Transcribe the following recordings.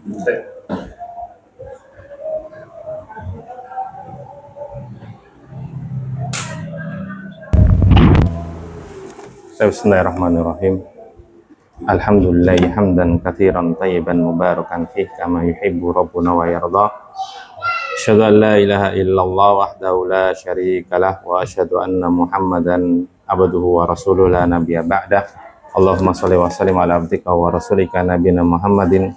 Bismillahirrahmanirrahim. Alhamdulillahi hamdan katsiran thayyiban mubarakan fih kama yuhibbu rabbuna wa yarda. Asyhadu an la ilaha illallah wahdahu la syarikalah wa asyhadu anna Muhammadan abduhu wa rasuluhu la nabiyya ba'dah. Allahumma shalli wa sallim ala abdika wa rasulika nabiyina Muhammadin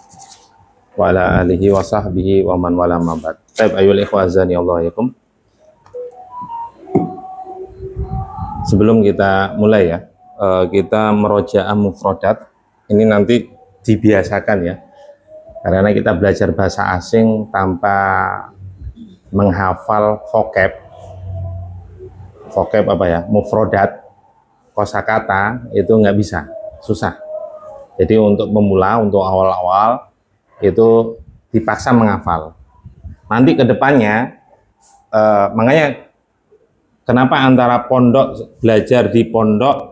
wa ala alihi wa sahbihi wa man wala ma ba'd. Baik ayyuhal ikhwah azani Allah yakum. Sebelum kita mulai ya, kita merojaah mufrodat. Ini nanti dibiasakan ya, karena kita belajar bahasa asing tanpa menghafal vocab apa ya, mufrodat, kosakata itu nggak bisa, susah. Jadi untuk pemula, untuk awal-awal itu dipaksa menghafal. Nanti kedepannya, makanya kenapa antara pondok, belajar di pondok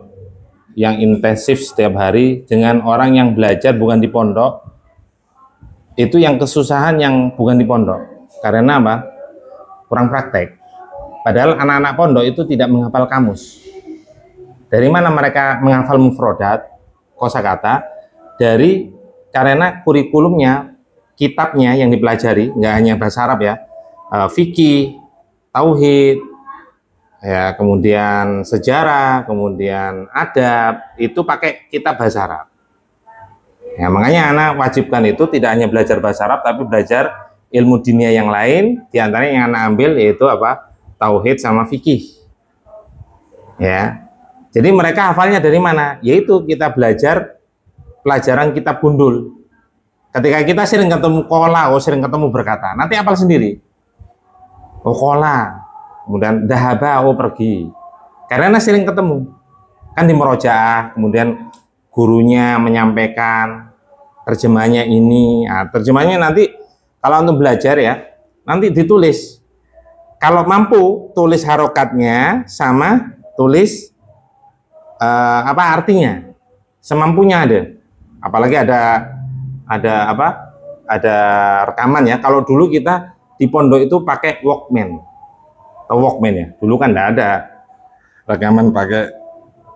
yang intensif setiap hari dengan orang yang belajar bukan di pondok, itu yang kesusahan yang bukan di pondok. Karena apa? Kurang praktek. Padahal anak-anak pondok itu tidak menghafal kamus. Dari mana mereka menghafal mufrodat, kosakata? Karena kurikulumnya, kitabnya yang dipelajari, nggak hanya bahasa Arab ya, fikih, tauhid, ya, kemudian sejarah, kemudian adab, itu pakai kitab bahasa Arab. Ya, makanya anak wajibkan itu tidak hanya belajar bahasa Arab, tapi belajar ilmu dunia yang lain. Di antaranya yang anak ambil yaitu apa? Tauhid sama fikih. Ya, jadi mereka hafalnya dari mana? Yaitu kita belajar pelajaran kitab gundul. Ketika kita sering ketemu kola, sering ketemu berkata, nanti hafal sendiri. Oh kola. Kemudian dahaba, pergi, karena sering ketemu kan di merojaah, kemudian gurunya menyampaikan terjemahnya ini. Nah, terjemahnya nanti kalau untuk belajar ya, nanti ditulis, kalau mampu tulis harokatnya sama tulis apa artinya, semampunya ada. Apalagi ada rekaman ya. Kalau dulu kita di pondok itu pakai Walkman ya, dulu kan enggak ada rekaman pakai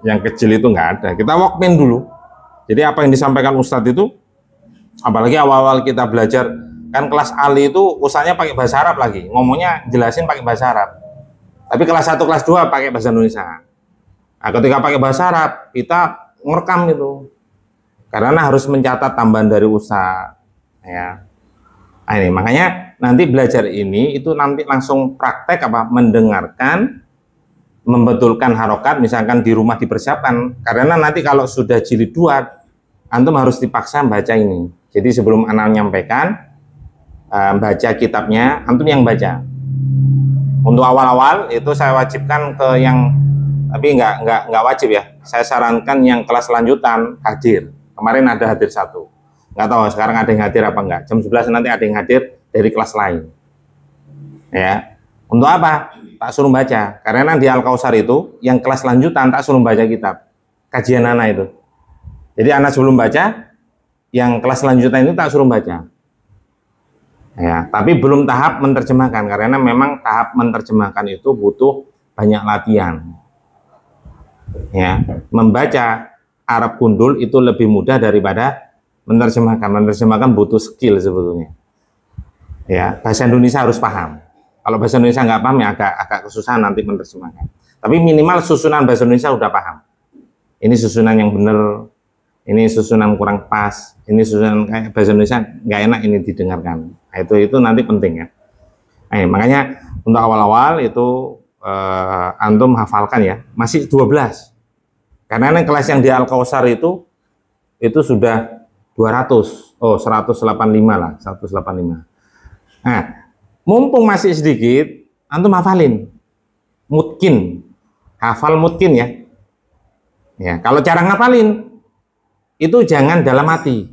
yang kecil, itu enggak ada, kita Walkman dulu. Jadi apa yang disampaikan Ustadz itu, apalagi awal-awal kita belajar kan kelas Ali itu ustadznya pakai bahasa Arab lagi, ngomongnya jelasin pakai bahasa Arab, tapi kelas 1 kelas 2 pakai bahasa Indonesia. Nah, ketika pakai bahasa Arab kita ngerekam itu, karena harus mencatat tambahan dari ustadz ya. Nah, ini makanya nanti belajar ini itu nanti langsung praktek apa, mendengarkan, membetulkan harokat, misalkan di rumah dipersiapkan, karena nanti kalau sudah jilid 2 antum harus dipaksa baca ini. Jadi sebelum anak menyampaikan, baca kitabnya, antum yang baca. Untuk awal-awal itu saya wajibkan ke yang, tapi nggak wajib ya, saya sarankan yang kelas lanjutan hadir. Kemarin ada hadir 1, nggak tahu sekarang ada yang hadir apa enggak. Jam 11 nanti ada yang hadir dari kelas lain ya. Untuk apa? Tak suruh baca, karena di Al-Kausar itu yang kelas lanjutan tak suruh baca kitab kajian anak itu. Jadi anak sebelum baca, yang kelas lanjutan itu tak suruh baca ya. Tapi belum tahap menerjemahkan, karena memang tahap menerjemahkan itu butuh banyak latihan ya. Membaca Arab gundul itu lebih mudah daripada menerjemahkan butuh skill sebetulnya ya. Bahasa Indonesia harus paham. Kalau bahasa Indonesia nggak paham ya agak kesusahan nanti menerjemahkan. Tapi minimal susunan bahasa Indonesia udah paham. Ini susunan yang benar, ini susunan kurang pas, ini susunan kayak bahasa Indonesia nggak enak ini didengarkan. Nah, itu nanti penting ya. Nah, makanya untuk awal-awal itu antum hafalkan ya, masih 12. Karena kelas yang di Al-Kausar itu sudah 200, 185 lah, 185. Nah, mumpung masih sedikit, antum hafalin mutkin, hafal mutkin ya. Ya, kalau cara ngafalin itu jangan dalam hati,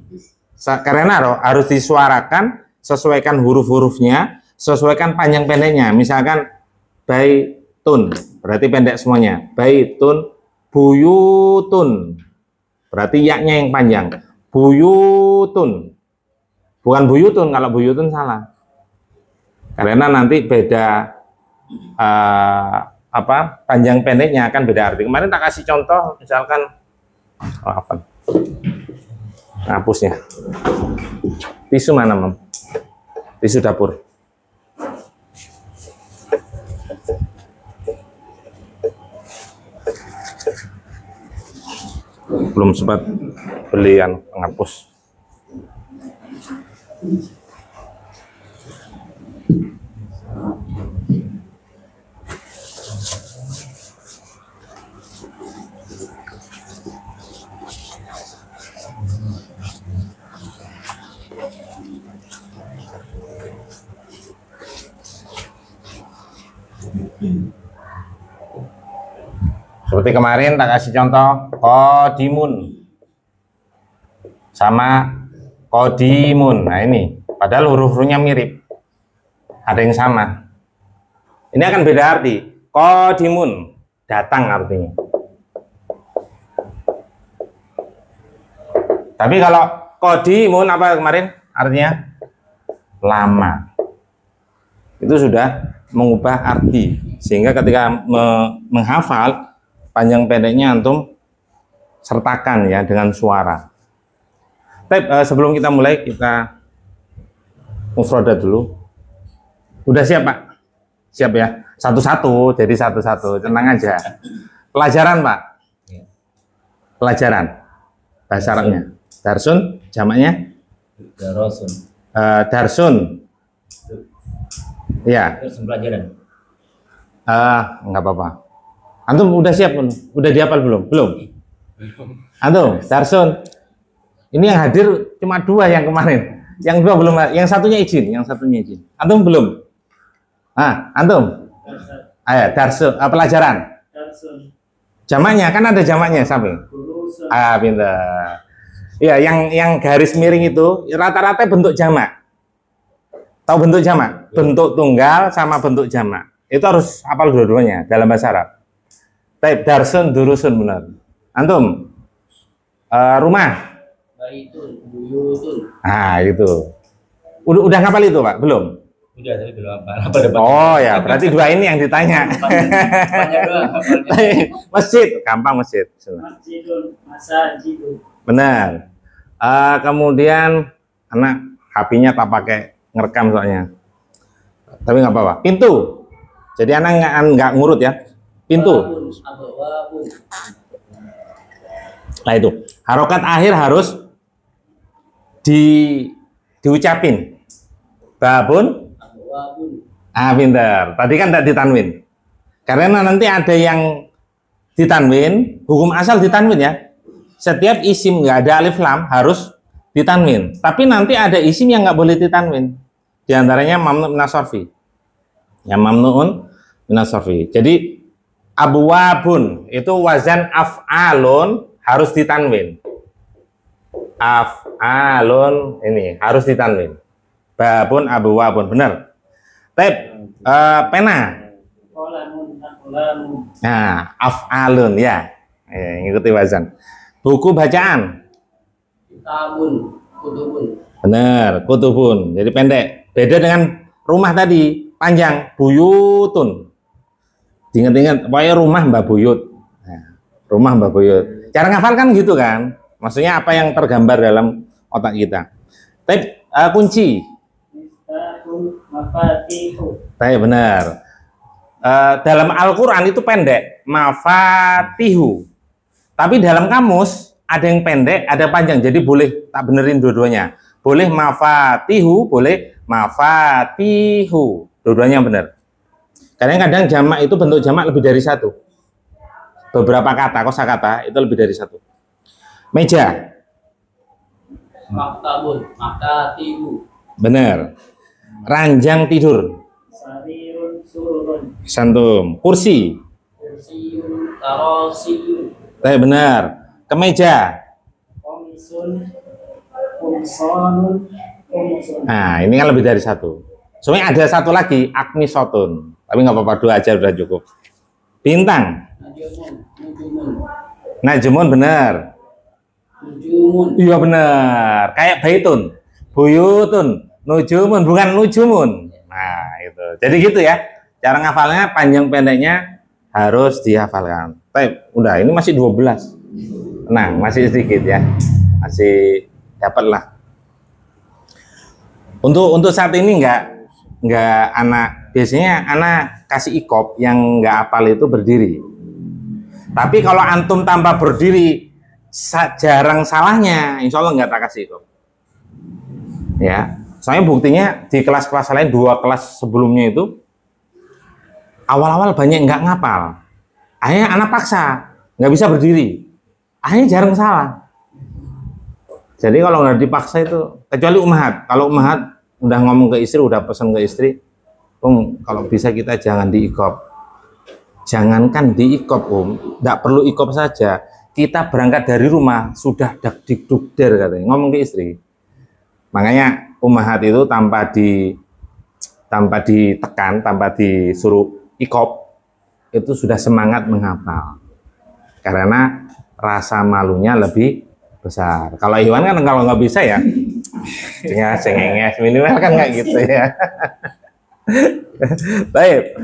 karena harus disuarakan, sesuaikan huruf-hurufnya, sesuaikan panjang pendeknya. Misalkan baitun, berarti pendek semuanya. Baitun, buyutun, berarti yaknya yang panjang. Buyutun. Bukan buyutun, kalau buyutun salah. Karena nanti beda panjang pendeknya akan beda arti. Kemarin tak kasih contoh, misalkan apa? Hapusnya. Tisu mana, Mam? Tisu dapur. Belum sempat belian penghapus. Seperti kemarin tak kasih contoh qadimun sama qadimun. Nah ini padahal huruf-hurufnya mirip, ada yang sama. Ini akan beda arti. Qadimun datang artinya. Tapi kalau qadimun apa kemarin artinya? Lama. Itu sudah mengubah arti, sehingga ketika menghafal panjang pendeknya antum sertakan ya dengan suara. Tapi sebelum kita mulai, kita mufradat dulu. Udah siap, Pak? Siap ya? Satu-satu, jadi satu-satu, tenang aja. Pelajaran, Pak? Pelajaran bahasa Arabnya. Darsun, jamaknya? Darosun. Darsun. Ya. Darsun pelajaran. Nggak apa-apa. Antum udah siap belum? Udah dihafal belum? Belum. Antum, Darsun. Ini yang hadir cuma 2 yang kemarin. Yang 2 belum, yang satunya izin, Antum belum? Antum? Ayo, Darsun, pelajaran. Darsun. Jamaknya kan ada jamaknya, sampai. Pintar. Ya, yang garis miring itu rata-rata bentuk jamak. Tahu bentuk jamak? Bentuk tunggal sama bentuk jamak. Itu harus hafal dua-duanya dalam bahasa Arab. Taib, darsun, durusun, benar. Antum, rumah. Baitun, buyutun. Itu. Udah ngapal itu, Pak? Belum? Udah, tapi belum apa. Oh ya, berarti 2 ini yang ditanya. Masjid, gampang masjid. Masjidun, masajidun. Benar. Kemudian anak HP-nya tak pakai ngerekam soalnya. Tapi nggak apa-apa. Pintu. Jadi anak nggak ngurut ya. Pintu. Nah itu. Harokat akhir harus diucapin. Babun. Pintar. Tadi kan tidak ditanwin. Karena nanti ada yang ditanwin, hukum asal ditanwin ya. Setiap isim nggak ada alif lam harus ditanwin. Tapi nanti ada isim yang nggak boleh ditanwin. Di antaranya mamnu' minas sarfi. Ya mamnu'un minas sarfi. Jadi abwabun itu wazan af'alun harus ditanwin. Af'alun ini harus ditanwin. Babun abwabun, benar. Pena. Nah, af'alun ya. Ngikuti wazan. Buku bacaan. Kitabun, kutubun. Benar, kutubun. Jadi pendek. Beda dengan rumah tadi, panjang. Buyutun. Ingat-ingat, pokoknya rumah Mbak Buyut. Nah, rumah Mbak Buyut. Cara ngafal kan gitu kan? Maksudnya apa yang tergambar dalam otak kita. Tapi kunci. Tapi benar. Dalam Al-Quran itu pendek. Mafatihu. Tapi dalam kamus ada yang pendek, ada panjang. Jadi boleh tak benerin dua-duanya. Boleh mafatihu, boleh mafatihu. Dua-duanya benar. Kadang-kadang jamak itu bentuk jamak lebih dari 1. Beberapa kata, kosakata itu lebih dari 1. Meja. Maktabun, makatibu. Benar. Ranjang tidur. Sarirun, surun. Santum. Kursi. Kursiun, tarosiyun. Benar. Kemeja. Komisun, kumsonun, kumusun. Nah, ini kan lebih dari 1. Sebenarnya ada 1 lagi, akmisotun. Tapi nggak apa-apa, 2 aja udah cukup. Bintang. Najmun benar. Nujumun. Iya benar. Kayak baitun. buyutun, nujumun, bukan nujumun. Nah, itu. Jadi gitu ya. Cara ngafalnya panjang pendeknya harus dihafalkan. Tapi udah, ini masih 12. Tenang, masih sedikit ya. Masih dapat lah. Untuk saat ini nggak anak, biasanya anak kasih ikop yang nggak hafal itu berdiri. Tapi kalau antum tanpa berdiri jarang salahnya, insya Allah nggak tak kasih ikop. Ya, soalnya buktinya di kelas-kelas lain, 2 kelas sebelumnya itu awal-awal banyak nggak ngapal. Akhirnya anak paksa nggak bisa berdiri. Akhirnya jarang salah. Jadi kalau nggak dipaksa itu, kecuali ummahat. Kalau ummahat udah ngomong ke istri, udah pesan ke istri, kalau bisa kita jangan diikop. Jangankan diikop, nggak perlu ikop saja. Kita berangkat dari rumah sudah dak-dik-dukder katanya, ngomong ke istri. Makanya ummahat itu tanpa ditekan, tanpa disuruh ikop, itu sudah semangat menghafal. Karena rasa malunya lebih besar. Kalau Iwan kan kalau nggak bisa ya, cengenges minimal kan nggak gitu ya. Baik,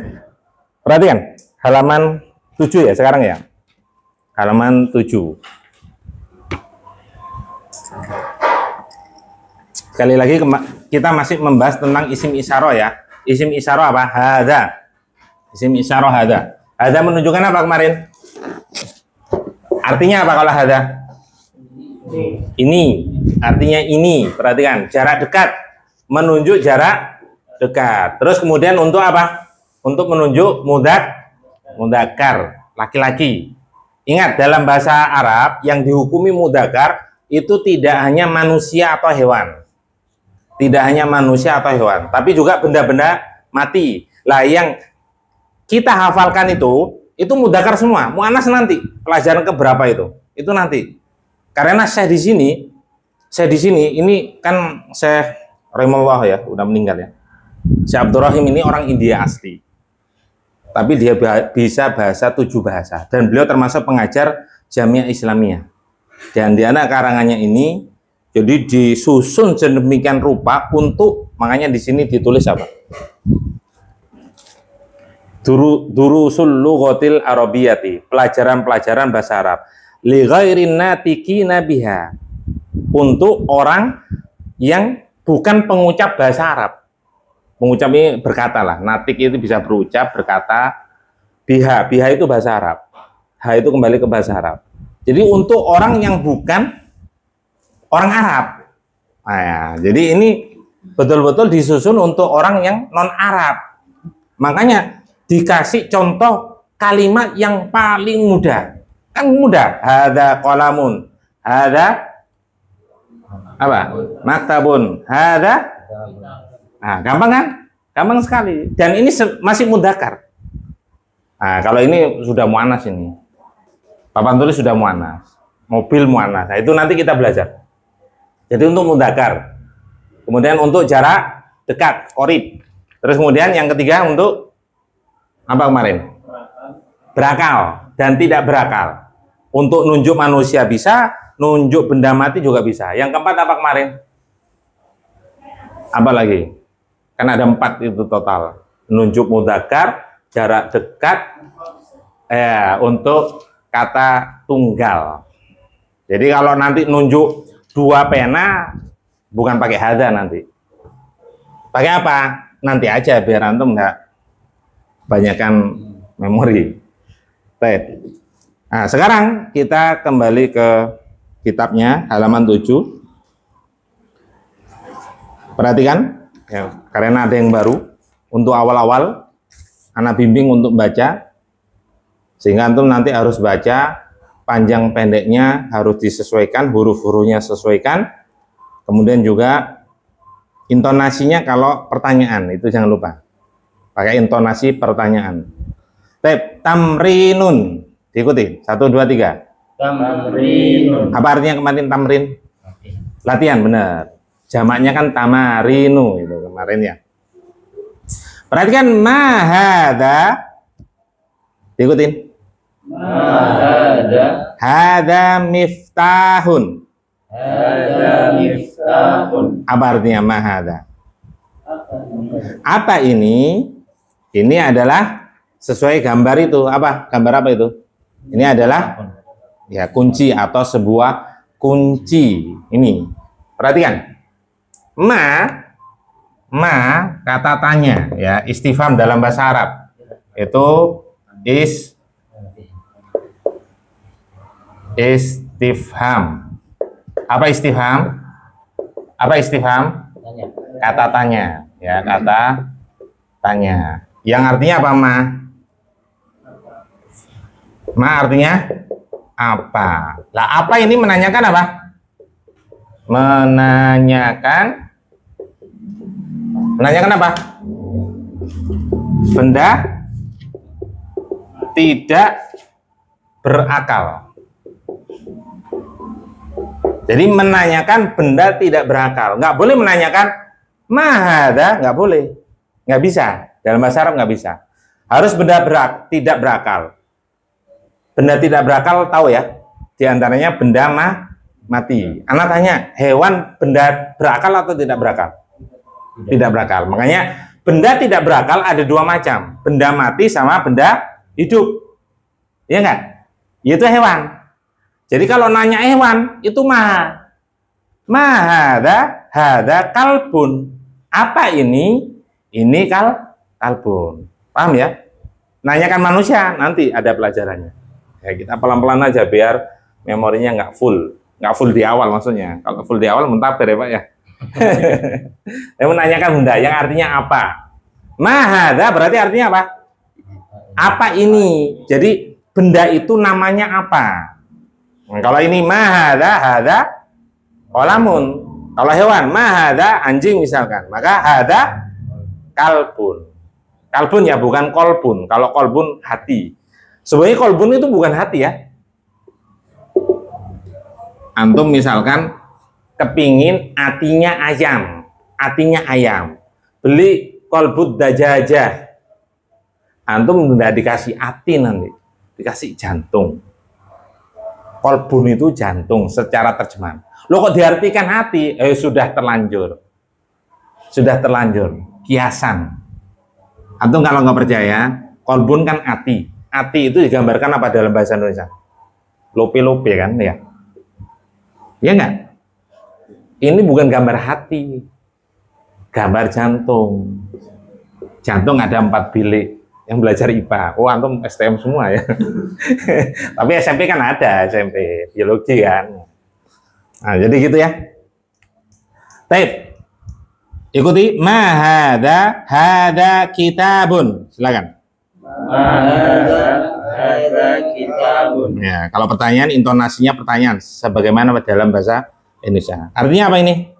perhatikan halaman 7 ya sekarang ya. Halaman 7. Sekali lagi kita masih membahas tentang isim isyarah ya. Isim isyarah apa? Hadza. Isim isyarah hadza. Hadza menunjukkan apa kemarin? Artinya apa kalau hadza? Ini. Artinya ini. Perhatikan, jarak dekat menunjuk jarak dekat. Terus kemudian untuk apa? Untuk menunjuk mudzakkar, laki-laki. Ingat, dalam bahasa Arab yang dihukumi mudzakkar itu tidak hanya manusia atau hewan. Tidak hanya manusia atau hewan, tapi juga benda-benda mati. Lah yang kita hafalkan itu mudzakkar semua. Muannas nanti pelajaran keberapa itu? Itu nanti. Karena saya di sini ini kan saya rahimahullah ya, udah meninggal ya. Syekh Abdurrahim ini orang India asli. Tapi dia bisa bahasa 7 bahasa dan beliau termasuk pengajar Jamiah Islamiyah. Dan di anak karangannya ini jadi disusun sedemikian rupa untuk, makanya di sini ditulis apa? Durusul lughatil arabiyyati, pelajaran-pelajaran bahasa Arab. Li ghairin natiqina biha, untuk orang yang bukan pengucap bahasa Arab. Mengucap ini berkata lah, natik itu bisa berucap, berkata, biha itu bahasa Arab, ha itu kembali ke bahasa Arab. Jadi untuk orang yang bukan orang Arab. Nah, ya, jadi ini betul-betul disusun untuk orang yang non Arab. Makanya dikasih contoh kalimat yang paling mudah. Kan mudah. Hadza qalamun, hadza apa? Maktabun, hadza. Nah, gampang kan? Gampang sekali. Dan ini masih mudzakkar. Nah, kalau ini sudah muannas ini. Papan tulis sudah muannas. Mobil muannas. Nah, itu nanti kita belajar. Jadi untuk mudzakkar. Kemudian untuk jarak dekat, qorib. Terus kemudian yang ketiga untuk apa kemarin? Berakal dan tidak berakal. Untuk nunjuk manusia bisa, nunjuk benda mati juga bisa. Yang keempat apa kemarin? Apa lagi? Kan ada 4 itu total. Nunjuk mudzakkar, jarak dekat, untuk kata tunggal. Jadi kalau nanti nunjuk 2 pena, bukan pakai hadza nanti. Pakai apa? Nanti aja biar antum nggak banyakkan memori. Baik. Nah, sekarang kita kembali ke kitabnya halaman 7. Perhatikan. Ya, karena ada yang baru untuk awal-awal anak bimbing untuk baca, sehingga antum nanti harus baca panjang pendeknya harus disesuaikan, huruf-hurufnya sesuaikan, kemudian juga intonasinya kalau pertanyaan itu jangan lupa pakai intonasi pertanyaan. Tamrinun diikuti 1 2 3. Tamrinun. Apa artinya kemarin tamrin? Latihan, benar. Jamaknya kan tamarinu itu kemarin ya. Perhatikan mahada. Diikutin. Mahada. Hada miftahun. Hada miftahun. Apa artinya ma hadza? Apa? Apa ini? Ini adalah sesuai gambar itu. Apa? Gambar apa itu? Ini adalah ya kunci atau sebuah kunci. Ini. Perhatikan. Ma kata tanya ya, istifham dalam bahasa Arab. Itu istifham. Apa istifham? Apa istifham? Kata tanya, ya, kata tanya. Yang artinya apa, ma? Ma artinya apa? Lah, apa ini menanyakan apa? Menanyakan apa? Benda tidak berakal. Jadi menanyakan benda tidak berakal. Nggak boleh menanyakan mahada, nggak boleh. Nggak bisa. Dalam bahasa Arab nggak bisa. Harus benda tidak berakal. Benda tidak berakal tahu ya? Di antaranya benda mati. Anak tanya, hewan benda berakal atau tidak berakal? Tidak berakal. Makanya benda tidak berakal ada dua macam. Benda mati sama benda hidup. Iya nggak? Itu hewan. Jadi kalau nanya hewan itu hada kalbun. Apa ini? Ini kalbun. Paham ya? Nanyakan manusia nanti ada pelajarannya. Ya, kita pelan-pelan aja biar memorinya nggak full di awal maksudnya. Kalau full di awal muntaber ya Pak ya. Yang menanyakan benda yang artinya apa? Hada berarti artinya apa? Apa ini? Jadi benda itu namanya apa? Nah, kalau ini hada qalamun. Kalau hewan hada anjing misalkan, maka hada kalbun. Kalbun ya bukan kolbun. Kalau kolbun hati. Sebenarnya kolbun itu bukan hati ya. Antum misalkan kepingin atinya ayam. Beli kolbut dajajah. Antum nggak dikasih ati nanti, dikasih jantung. Kolbun itu jantung secara terjemahan. Lo kok diartikan hati? Sudah terlanjur kiasan. Antum kalau nggak percaya, kolbun kan ati. Ati itu digambarkan apa dalam bahasa Indonesia? Lope-lope kan ya? Ya nggak? Ini bukan gambar hati, gambar jantung. Jantung ada 4 bilik. Yang belajar IPA, oh antum STM semua ya. Tapi SMP kan ada, SMP biologi kan. Nah, jadi gitu ya. Baik. Ikuti hada kitabun. Silakan. Hada kitabun. Ya, kalau pertanyaan intonasinya pertanyaan sebagaimana dalam bahasa Indonesia. Artinya apa ini?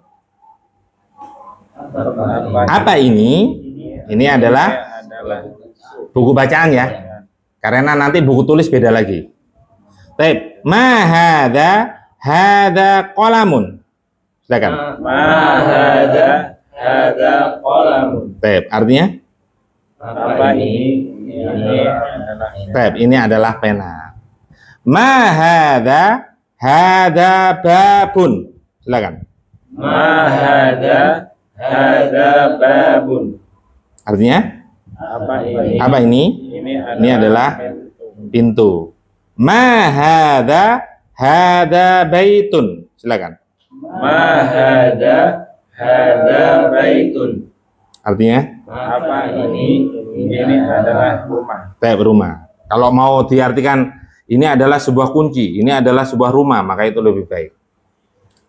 Apa ini? Ini adalah buku bacaan ya. Karena nanti buku tulis beda lagi. Baik, hada qalamun. Silakan. Hada qalamun. Baik, artinya? Apa ini? Ini adalah Baik, ini adalah pena. Hada babun. Silakan. Hada babun. Artinya? Apa ini? Apa ini? Ini adalah pintu. Hada baitun. Silakan. Hada baitun. Artinya? Apa ini? Ini adalah rumah. Baik, rumah. Kalau mau diartikan ini adalah sebuah kunci, ini adalah sebuah rumah, maka itu lebih baik.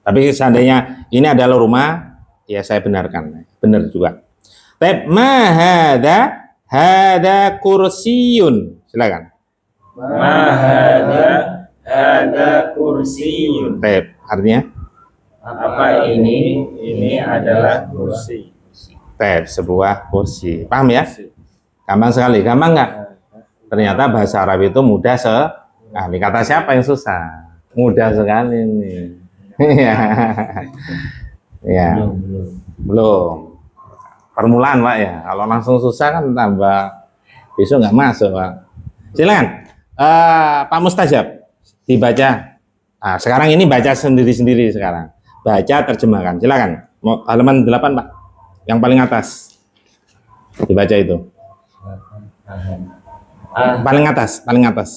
Tapi seandainya ini adalah rumah, ya saya benarkan. Benar juga. Baik, hada kursiyun. Silakan. Hada kursiyun. Baik, artinya? Apa ini? Ini adalah kursi. Baik, sebuah kursi. Paham ya? Gampang sekali. Gampang nggak? Ternyata bahasa Arab itu mudah sekali. Kata siapa yang susah? Mudah sekali ini. Ya. Belum. Permulaan Pak ya. Kalau langsung susah kan tambah besok nggak masuk Pak. Silakan Pak Mustajab dibaca Nah, sekarang ini baca sendiri-sendiri sekarang. Baca terjemahkan. Silakan. Mau halaman 8, Pak. Yang paling atas. Dibaca itu. Paling atas, paling atas.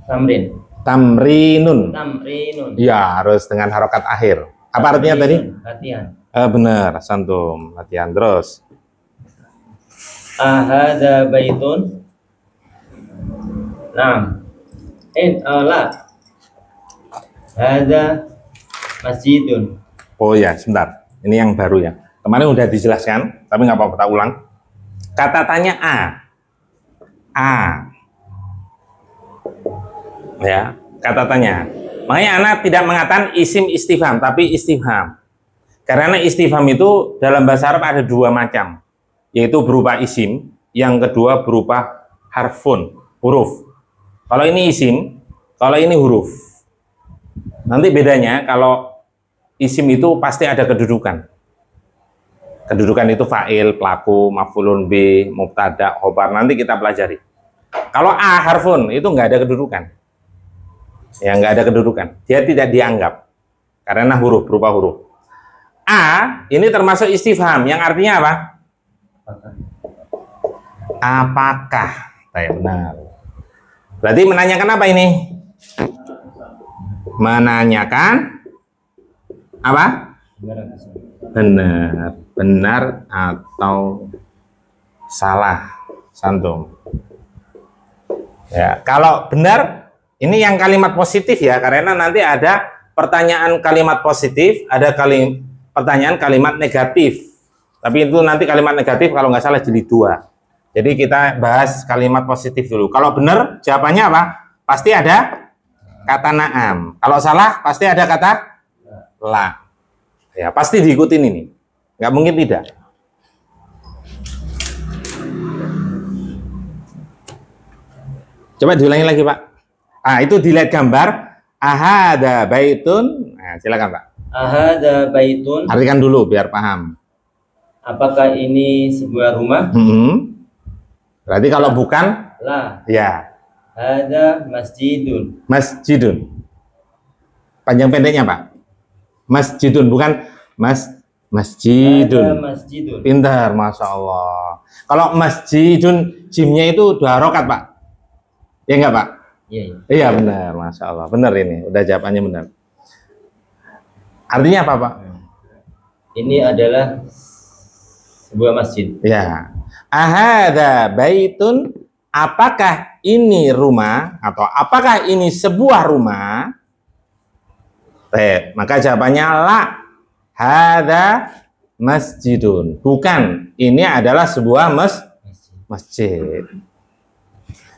Tamrin. Tamrinun. Tamrinun. Iya, harus dengan harokat akhir. Apa artinya tadi? Latihan. Benar, santum. Latihan terus. Ahada baitun. Naam. La. Hada masjidun. Oh ya, sebentar. Ini yang baru ya. Kemarin udah dijelaskan, tapi nggak apa-apa, tak ulang. Kata tanya A. A. Ya, kata tanya. Makanya anak tidak mengatakan isim istifham, tapi istifham. Karena istifham itu dalam bahasa Arab ada dua macam, yaitu berupa isim, yang kedua berupa harfun, huruf. Kalau ini isim, kalau ini huruf. Nanti bedanya kalau isim itu pasti ada kedudukan. Kedudukan itu fa'il, pelaku, maf'ulun bi, mubtada, khobar. Nanti kita pelajari. Kalau A harfun itu nggak ada kedudukan. Ya nggak ada kedudukan. Dia tidak dianggap karena huruf, berupa huruf. A ini termasuk istifham yang artinya apa? Apakah? Saya benar. Berarti menanyakan apa ini? Menanyakan apa? Benar, benar atau salah, santum. Ya, kalau benar ini yang kalimat positif ya, karena nanti ada pertanyaan kalimat positif, ada pertanyaan kalimat negatif. Tapi itu nanti kalimat negatif kalau nggak salah jadi dua. Jadi kita bahas kalimat positif dulu. Kalau benar jawabannya apa? Pasti ada kata na'am. Kalau salah pasti ada kata la. Ya pasti diikutin ini. Nggak mungkin tidak. Coba diulangi lagi Pak. Itu dilihat gambar. Ahada baitun. Nah, silakan Pak. Ahada baitun. Artikan dulu biar paham. Apakah ini sebuah rumah? Berarti kalau bukan, La. ya. Hada masjidun. Masjidun. Panjang pendeknya Pak. Masjidun, bukan masjidun. Hada masjidun. Pintar, masya Allah. Kalau masjidun, jimnya itu 2 harokat Pak. Ya enggak Pak? Iya, iya. Iya benar, masya Allah. Benar ini, udah jawabannya benar. Artinya apa Pak? Ini adalah sebuah masjid. Ya. Ahada baitun, apakah ini rumah atau apakah ini sebuah rumah? Maka jawabannya la. Hada masjidun. Bukan, ini adalah sebuah masjid.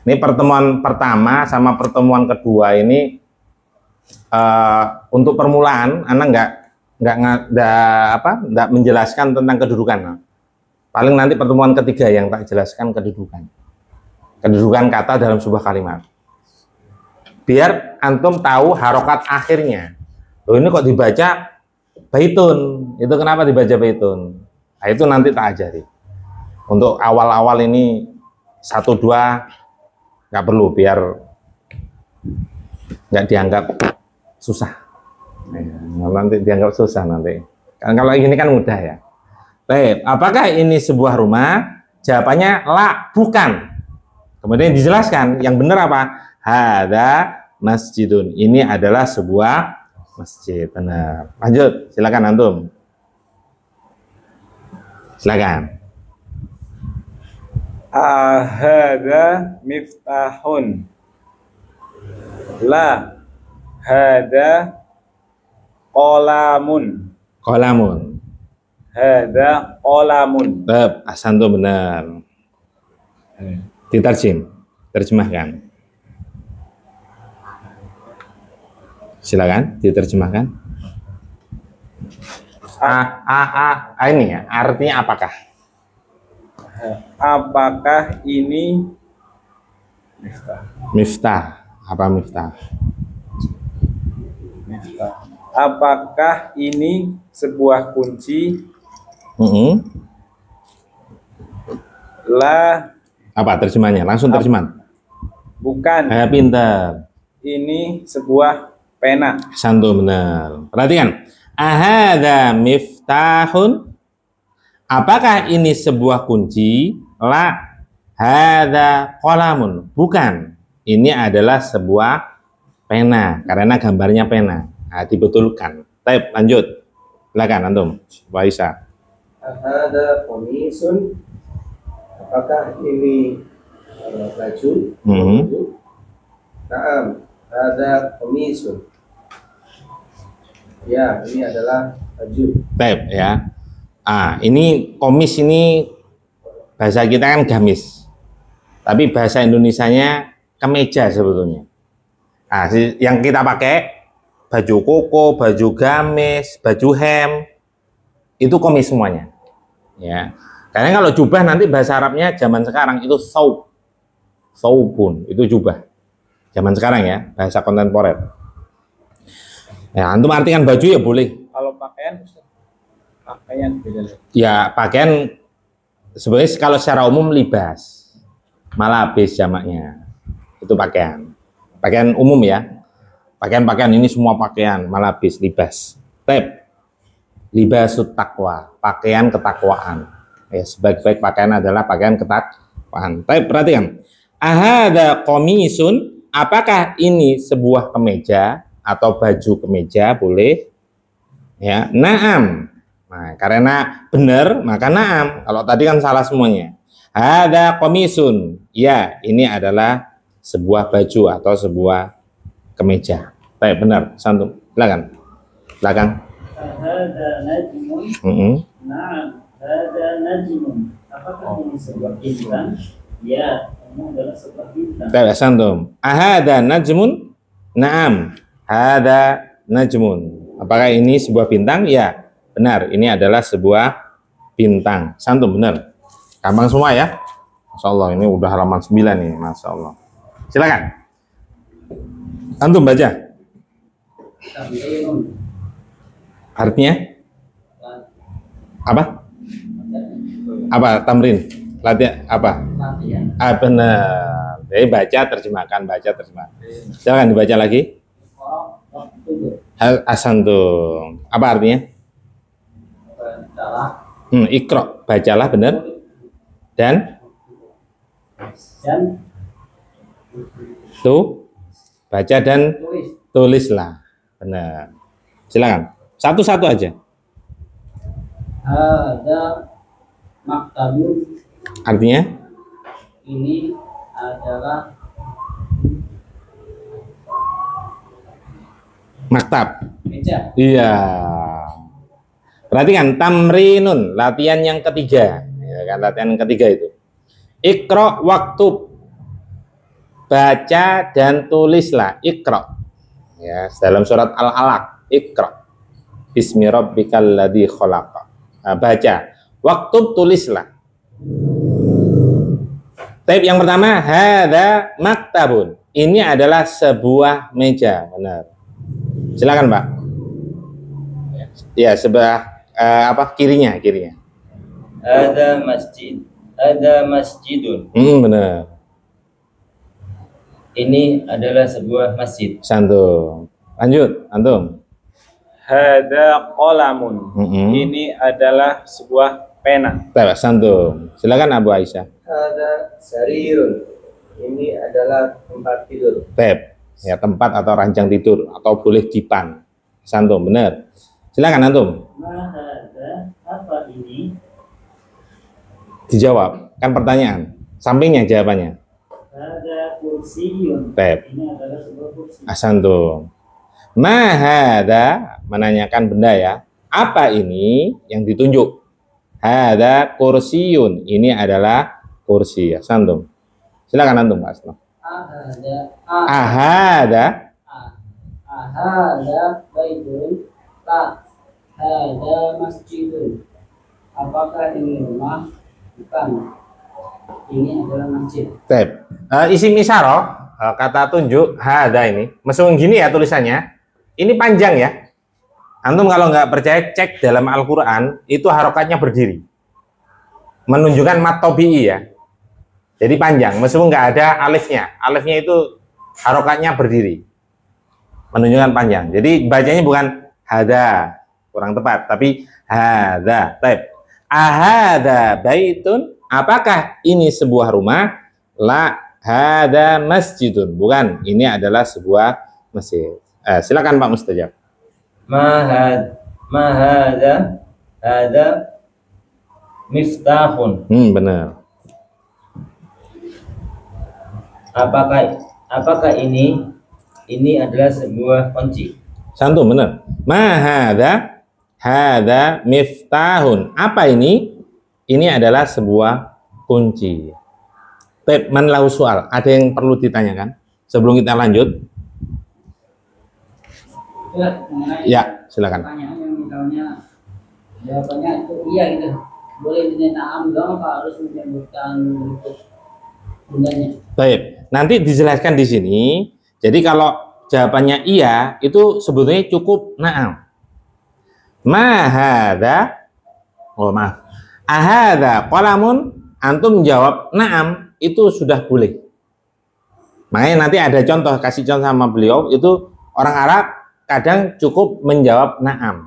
Ini pertemuan pertama sama pertemuan kedua ini untuk permulaan, anak nggak menjelaskan tentang kedudukan. Paling nanti pertemuan ketiga yang tak jelaskan kedudukan. Kedudukan kata dalam sebuah kalimat. Biar antum tahu harokat akhirnya. Loh ini kok dibaca baitun. Itu kenapa dibaca baitun? Nah, itu nanti tak ajari. Untuk awal-awal ini 1, 2 nggak perlu biar nggak dianggap susah. Nanti dianggap susah nanti. Kan kalau ini kan mudah ya. Baik, apakah ini sebuah rumah? Jawabannya la, bukan. Kemudian dijelaskan yang benar apa? Hada masjidun. Ini adalah sebuah masjid. Benar. Lanjut, silakan antum. Silakan. Ahada miftahun. La. Hada qolamun. Qolamun. Hada qolamun. Asanto benar. Diterjem, terjemahkan. Silakan diterjemahkan. Ini ya, artinya apakah? Apakah ini miftah? Miftah. Apa miftah? Miftah. Apakah ini sebuah kunci? La. Apa terjemahnya? Langsung terjemahan. Bukan. Pintar. Ini sebuah pena. Santu benar. Perhatikan. Ahada miftahun. Apakah ini sebuah kunci? La. Hada qalamun. Bukan. Ini adalah sebuah pena karena gambarnya pena. Nah, dibetulkan. Baik, lanjut. Silakan antum. Waisa. Ada komisun. Apakah ini baju? Naam, ada komisun. Ya, ini adalah baju. Baik ya. Ini komis ini bahasa kita kan gamis. Tapi bahasa Indonesianya kemeja sebetulnya. Yang kita pakai baju koko, baju gamis, baju hem itu komis semuanya. Ya. Karena kalau jubah nanti bahasa Arabnya zaman sekarang itu saub. Saubun itu jubah. Zaman sekarang ya, bahasa kontemporer. Ya, antum artikan baju ya boleh. Kalau pakaian beda lagi. Ya, pakaian sebenarnya kalau secara umum libas. Malabis jamaknya. Itu pakaian. Pakaian umum ya. Pakaian-pakaian ini semua pakaian, malabis, libas. Libasut taqwa, pakaian ketakwaan. Ya, sebaik-baik pakaian adalah pakaian ketakwaan. Perhatikan. Ahada komisun, apakah ini sebuah kemeja atau baju kemeja? Boleh. Ya, naam. Nah, karena benar maka naam. Kalau tadi kan salah semuanya. Ada komisun. Ya, ini adalah sebuah baju atau sebuah kemeja. Baik, benar. Santum. Silakan. Belakang. Hada najmun. Naam, hada najmun. Apakah ini sebuah bintang? Ya, ini adalah sebuah bintang. Baik, santum. Ahada najmun? Naam. Hada najmun. Apakah ini sebuah bintang? Ya, benar. Ini adalah sebuah bintang. Santum, benar. Gampang semua ya. Masya Allah, ini udah halaman 9 nih. Masya Allah. Silakan. Antum baca. Artinya? Apa? Apa tamrin? Latihan apa? Benar. Jadi baca terjemahkan, Jangan dibaca lagi. Asantum. Apa artinya? Ikro, bacalah, benar. Dan baca dan tulislah. Benar. Silakan. Satu-satu aja. Ada maktabun. Artinya? Ini adalah Maktab. meja. Iya. Perhatikan tamrinun, latihan yang ketiga. Ya kan, latihan yang ketiga itu. Iqra waktub. Baca dan tulislah. Iqra. Ya, dalam surat Al-Alaq. Iqra. Bismi rabbikal ladzi khalaq. Baca. Waktub, tulislah. Taib yang pertama, hadza maktabun. Ini adalah sebuah meja, benar. Silakan, Pak. Ya, sebelah kirinya. Ada masjid. Ada masjidun. Benar. Ini adalah sebuah masjid. Santum. Lanjut, antum. Hada qalamun. Ini adalah sebuah pena. Santum. Silakan Abu Aisyah. Ada sarirun. Ini adalah tempat tidur. Ya, tempat atau ranjang tidur atau boleh dipan. Santum, benar. Silakan antum. Mahada, apa ini? Dijawab. Kan pertanyaan. Sampingnya jawabannya. Ada kursiyun. Baik. Ini adalah sebuah kursi. Asantum. Mahada menanyakan benda ya. Apa ini yang ditunjuk? Hada kursiyun. Ini adalah kursi. Asantum. Silakan antum, Pak Asno. Ahada. Ahada baitun. La. Hada masjidun. Apakah ini rumah? Bukan. Ini adalah masjid. Baik. Isim isyarah, kata tunjuk hada ini. Meskipun gini ya tulisannya. Ini panjang ya. Antum kalau nggak percaya cek dalam Al-Qur'an, itu harokatnya berdiri. Menunjukkan mat tabi'i ya. Jadi panjang, meskipun nggak ada alifnya. Alifnya itu harokatnya berdiri. menunjukkan panjang. Jadi bacanya bukan hada, kurang tepat, tapi hada. Taib. Ahada baitun, apakah ini sebuah rumah? La hada masjidun, bukan, ini adalah sebuah masjid. Silakan Pak Mustajab. Mahada ada miftahun. Benar. Apakah ini adalah sebuah kunci? Santun, benar. Hada miftahun. Apa ini? Ini adalah sebuah kunci. Baik, man lahu soal. Ada yang perlu ditanyakan sebelum kita lanjut? Ya, silakan. Pertanyaan yang misalnya jawabannya itu iya gitu, boleh na'am doang apa harus menyebutkan bentuk bundanya? Baik, nanti dijelaskan di sini. Jadi kalau jawabannya iya, itu sebetulnya cukup na'am. Mahada, oh maaf, ahada qalamun, antum menjawab na'am, itu sudah boleh. Makanya nanti ada contoh, kasih contoh sama beliau, itu orang Arab kadang cukup menjawab na'am.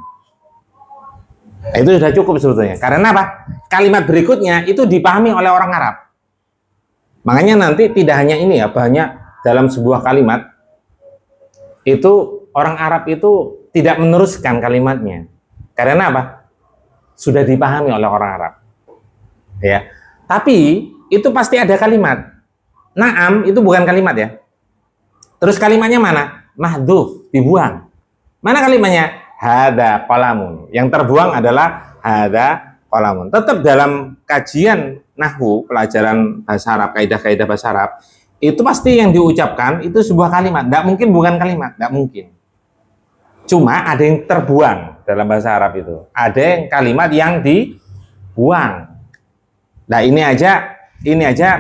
Itu sudah cukup sebetulnya. Karena apa? Kalimat berikutnya itu dipahami oleh orang Arab. Makanya nanti tidak hanya ini ya, banyak dalam sebuah kalimat itu orang Arab itu tidak meneruskan kalimatnya. Karena apa? Sudah dipahami oleh orang Arab. Ya. Tapi itu pasti ada kalimat. Na'am itu bukan kalimat ya. Terus kalimatnya mana? Mahdhuf, dibuang. Mana kalimatnya? Hada qalamun. Yang terbuang adalah hada qalamun. Tetap dalam kajian nahwu, pelajaran bahasa Arab, kaidah-kaidah bahasa Arab, itu pasti yang diucapkan itu sebuah kalimat. Tidak mungkin bukan kalimat, tidak mungkin. Cuma ada yang terbuang dalam bahasa Arab itu. Ada yang kalimat yang dibuang. Nah, ini aja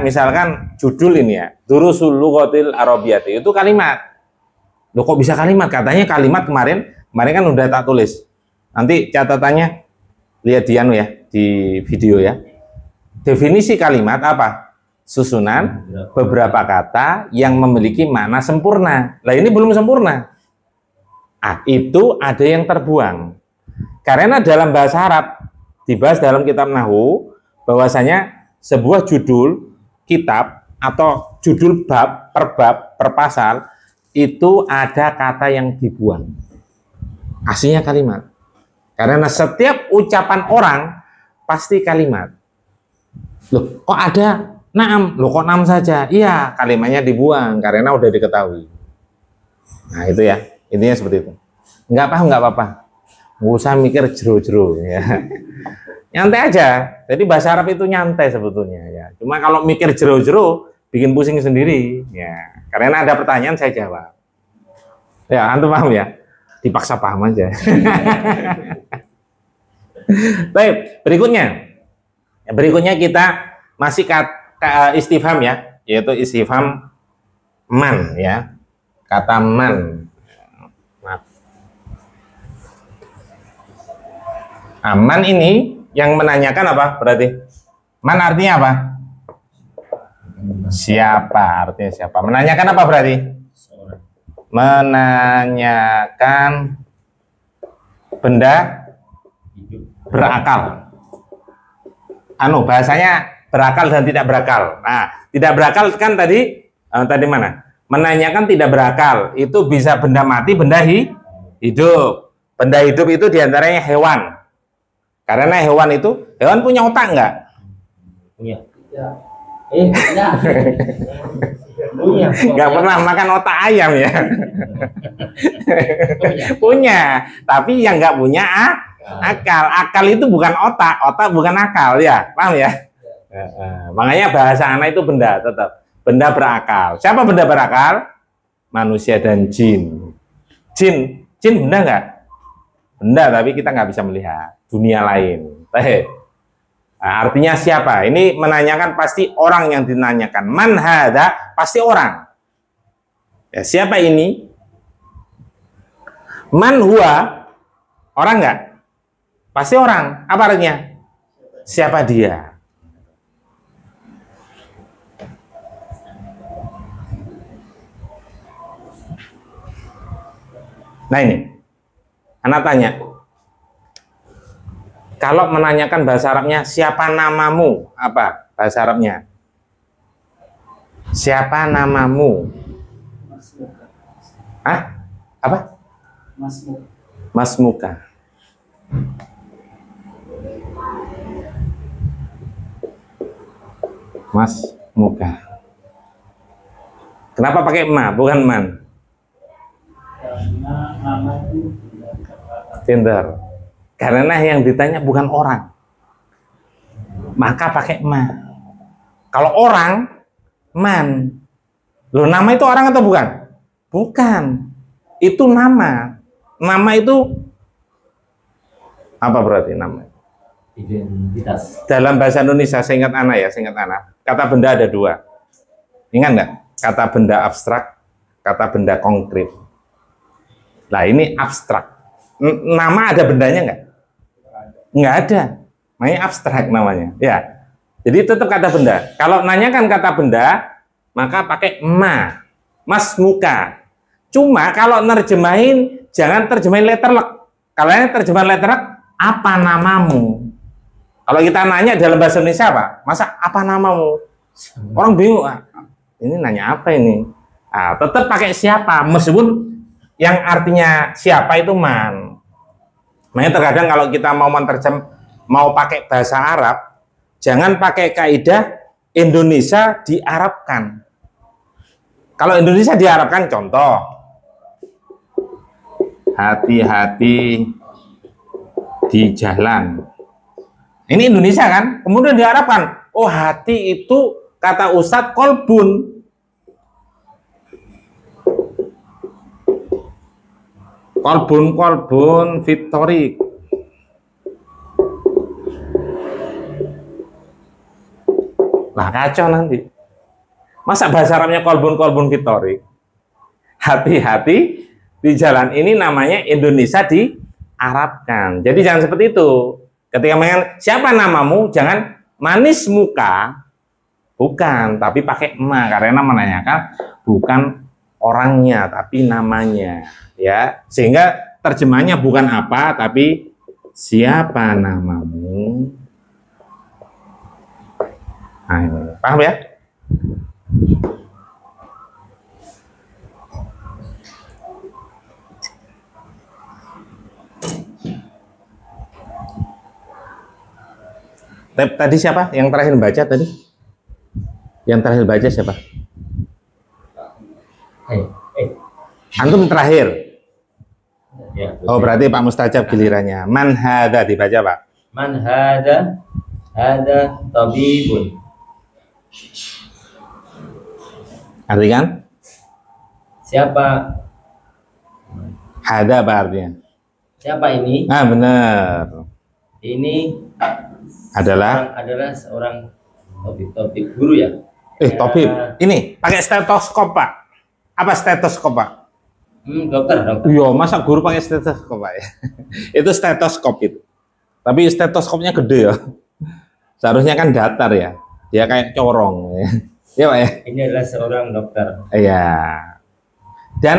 misalkan judul ini ya, Durusul Lughatil Arabiyyati, itu kalimat. Loh kok bisa kalimat? Katanya kalimat kemarin kan udah tak tulis. Nanti catatannya lihat di anu ya, di video ya. Definisi kalimat apa? Susunan beberapa kata yang memiliki makna sempurna. Lah ini belum sempurna. Itu ada yang terbuang. Karena dalam bahasa Arab dibahas dalam kitab Nahwu bahwasanya sebuah judul kitab atau judul bab, per pasal itu ada kata yang dibuang. Aslinya kalimat. Karena setiap ucapan orang pasti kalimat. Loh, kok ada na'am? Loh, kok na'am saja? Iya, kalimatnya dibuang karena udah diketahui. Nah, itu ya. Intinya seperti itu. Nggak paham, nggak apa-apa. Nggak usah mikir jero-jero ya. Nyantai aja. Jadi bahasa Arab itu nyantai sebetulnya ya. Cuma kalau mikir jero-jero bikin pusing sendiri ya. Karena ada pertanyaan saya jawab. Ya, antum paham ya? Dipaksa paham aja. Baik, berikutnya kita masih istifham ya, yaitu istifham man ya. Kata man. Man ini yang menanyakan apa berarti? Man artinya apa? Siapa, artinya siapa? Menanyakan apa berarti? Menanyakan benda berakal. Bahasanya berakal dan tidak berakal. Nah, tidak berakal kan tadi mana? Menanyakan tidak berakal itu bisa benda mati, benda hidup. Benda hidup itu diantaranya hewan. Karena hewan punya otak enggak? Punya. Nggak pernah makan otak ayam ya. Punya, tapi yang nggak punya akal. Akal itu bukan otak bukan akal ya, paham ya? Makanya bahasa anak itu benda, tetap benda berakal. Siapa benda berakal? Manusia dan jin. Jin benda nggak? Benda, tapi kita nggak bisa melihat dunia lain. Artinya siapa? Ini menanyakan pasti orang yang dinanyakan. Man hada pasti orang. Ya, siapa ini? Man huwa orang nggak? Pasti orang. Apa artinya? Siapa dia? Nah ini, anak tanya, kalau menanyakan bahasa Arabnya, siapa namamu? Apa bahasa Arabnya? Siapa namamu? Hah? Apa? Masmuka. Masmuka. Kenapa pakai ma, bukan man? Karena nama itu Pinter. Karena yang ditanya bukan orang, maka pakai ma. Kalau orang, man. Loh, nama itu orang atau bukan? Bukan. Itu nama. Nama itu apa berarti nama? identitas. Dalam bahasa Indonesia, saya ingat anak ya, saya ingat anak. Kata benda ada dua. Ingat enggak? Kata benda abstrak, kata benda konkret. Nah, ini abstrak. Nama ada bendanya enggak? Enggak ada. Makanya abstrak namanya. Ya. Jadi tetap kata benda. Kalau nanyakan kata benda, maka pakai ma. Mas muka. Cuma kalau nerjemahin, jangan terjemahin letterlek. Kalau ini terjemahan letterlek, apa namamu? Kalau kita nanya dalam bahasa Indonesia apa? Masa apa namamu? Orang bingung. Ini nanya apa ini? Nah, tetap pakai siapa, meskipun yang artinya siapa itu man. Makanya terkadang kalau kita mau pakai bahasa Arab, jangan pakai kaidah Indonesia diarabkan. Kalau Indonesia diarabkan, contoh, hati-hati di jalan. Ini Indonesia kan? Kemudian diarabkan, oh hati itu kata Ustadz kolbun. Kolbun Victory. Lah kacau nanti. Masa bahasa Arabnya kolbun Victory? Hati-hati di jalan, ini namanya Indonesia diarabkan. Jadi jangan seperti itu. Ketika mengen siapa namamu, jangan manis muka, bukan, tapi pakai ma, karena menanyakan bukan orangnya, tapi namanya, ya. Sehingga terjemahnya bukan apa, tapi siapa namamu. Nah, ini. Paham ya? Tadi siapa yang terakhir baca tadi? Yang terakhir baca siapa? Antum terakhir. Ya, Oh, berarti Pak Mustajab gilirannya. Man hadza dibaca, Pak. Man hada tabibun. Artikan? Siapa? Hadza apa artinya? Siapa ini? Ah, benar. Ini Adalah seorang topik guru ya. Topik. Ini pakai stetoskop, Pak. Apa stetoskop, Pak? Dokter. Iya, masa guru pakai stetoskop, Pak ya? Itu stetoskop itu. Tapi stetoskopnya gede ya. Seharusnya kan datar ya. Dia kayak corong ya. Iya, Pak ya? Ini adalah seorang dokter. Iya. Dan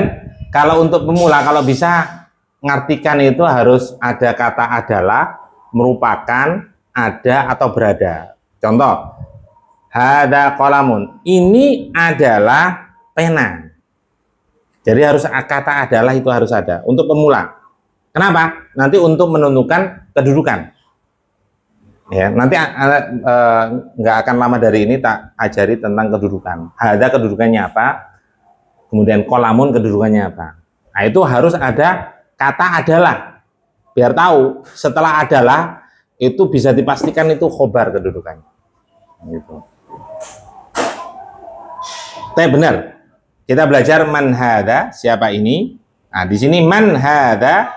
kalau untuk pemula, kalau bisa ngartikan itu harus ada kata adalah, merupakan, ada atau berada. Contoh, hada qalamun. Ini adalah pena. Jadi harus kata adalah itu harus ada untuk pemula. Kenapa? Nanti untuk menentukan kedudukan. Ya, nanti nggak akan lama dari ini tak ajari tentang kedudukan. Hada kedudukannya apa? Kemudian qalamun kedudukannya apa? Nah, itu harus ada kata adalah. Biar tahu setelah adalah itu bisa dipastikan itu khobar kedudukannya. Gitu. Tapi benar. Kita belajar man hadza, siapa ini? Nah, di sini man hadza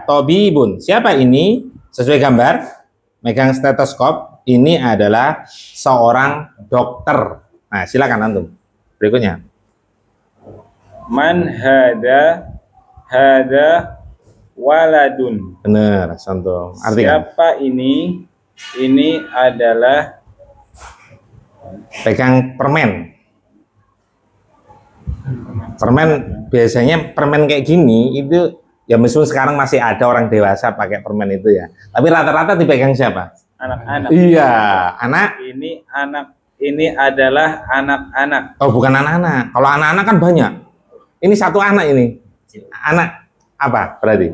tabibun. Siapa ini? Sesuai gambar, megang stetoskop, ini adalah seorang dokter. Nah, silakan antum. Berikutnya. Man hada waladun. Benar, contoh. Artinya Siapa ini? Ini adalah pegang permen. Permen biasanya permen kayak gini itu ya meskipun sekarang masih ada orang dewasa pakai permen itu ya. Tapi rata-rata dipegang siapa? Anak-anak. Iya, anak. Ini adalah anak-anak. Oh, bukan anak-anak. Kalau anak-anak kan banyak. Ini satu anak ini. Anak apa berarti?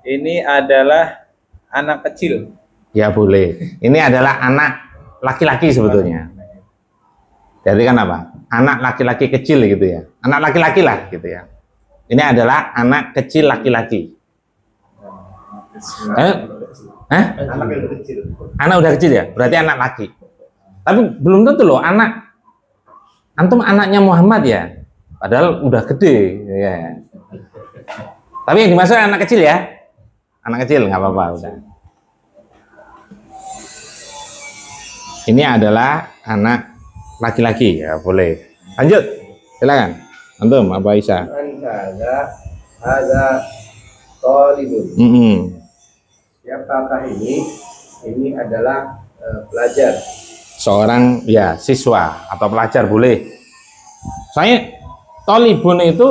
Ini adalah anak kecil. Ya boleh. Ini adalah anak laki-laki sebetulnya. Jadi kan apa? Anak laki-laki kecil gitu ya. Anak laki-laki lah gitu ya. Ini adalah anak kecil laki-laki. Anak yang kecil. Anak udah kecil ya? Berarti anak laki. Tapi belum tentu loh anak. Antum anaknya Muhammad ya? Padahal udah gede ya. Tapi yang dimaksud anak kecil ya? Anak kecil nggak apa-apa udah. Ini adalah anak laki-laki ya, boleh. Lanjut, silakan. Antum, Abu Aisyah. Ada talibun. Siapakah ini? Ini adalah pelajar. Seorang ya siswa atau pelajar boleh. Soalnya talibun itu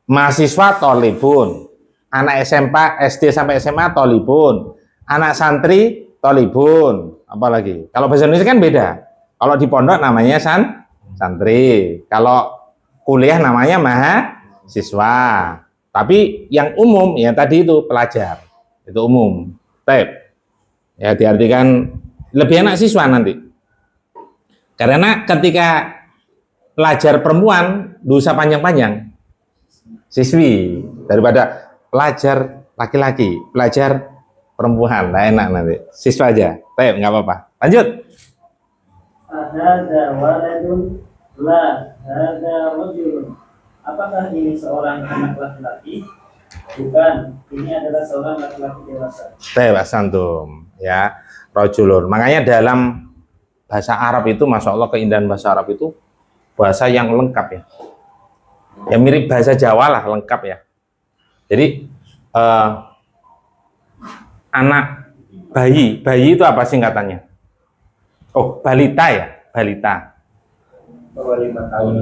mahasiswa talibun. Anak SMP, SD sampai SMA talibun. Anak santri talibun. Apalagi kalau bahasa Indonesia kan beda. Kalau di pondok namanya santri, kalau kuliah namanya mahasiswa. Tapi yang umum ya tadi itu pelajar, itu umum. Baik, ya diartikan lebih enak siswa nanti. Karena ketika pelajar perempuan dosa panjang-panjang, siswi daripada pelajar laki-laki, pelajar perempuan, nah enak nanti. Siswa aja, baik nggak apa-apa. Lanjut. Ada waladun la ada rajulun. Apakah ini seorang anak laki-laki? Bukan, ini adalah seorang laki-laki dewasa. Baik, antum ya, rajulun. Makanya dalam bahasa Arab itu, masya Allah keindahan bahasa Arab itu bahasa yang lengkap ya. Ya mirip bahasa Jawa lah, lengkap ya. Jadi anak bayi itu apa singkatannya? Oh, balita ya, balita. Bawah 5 tahun.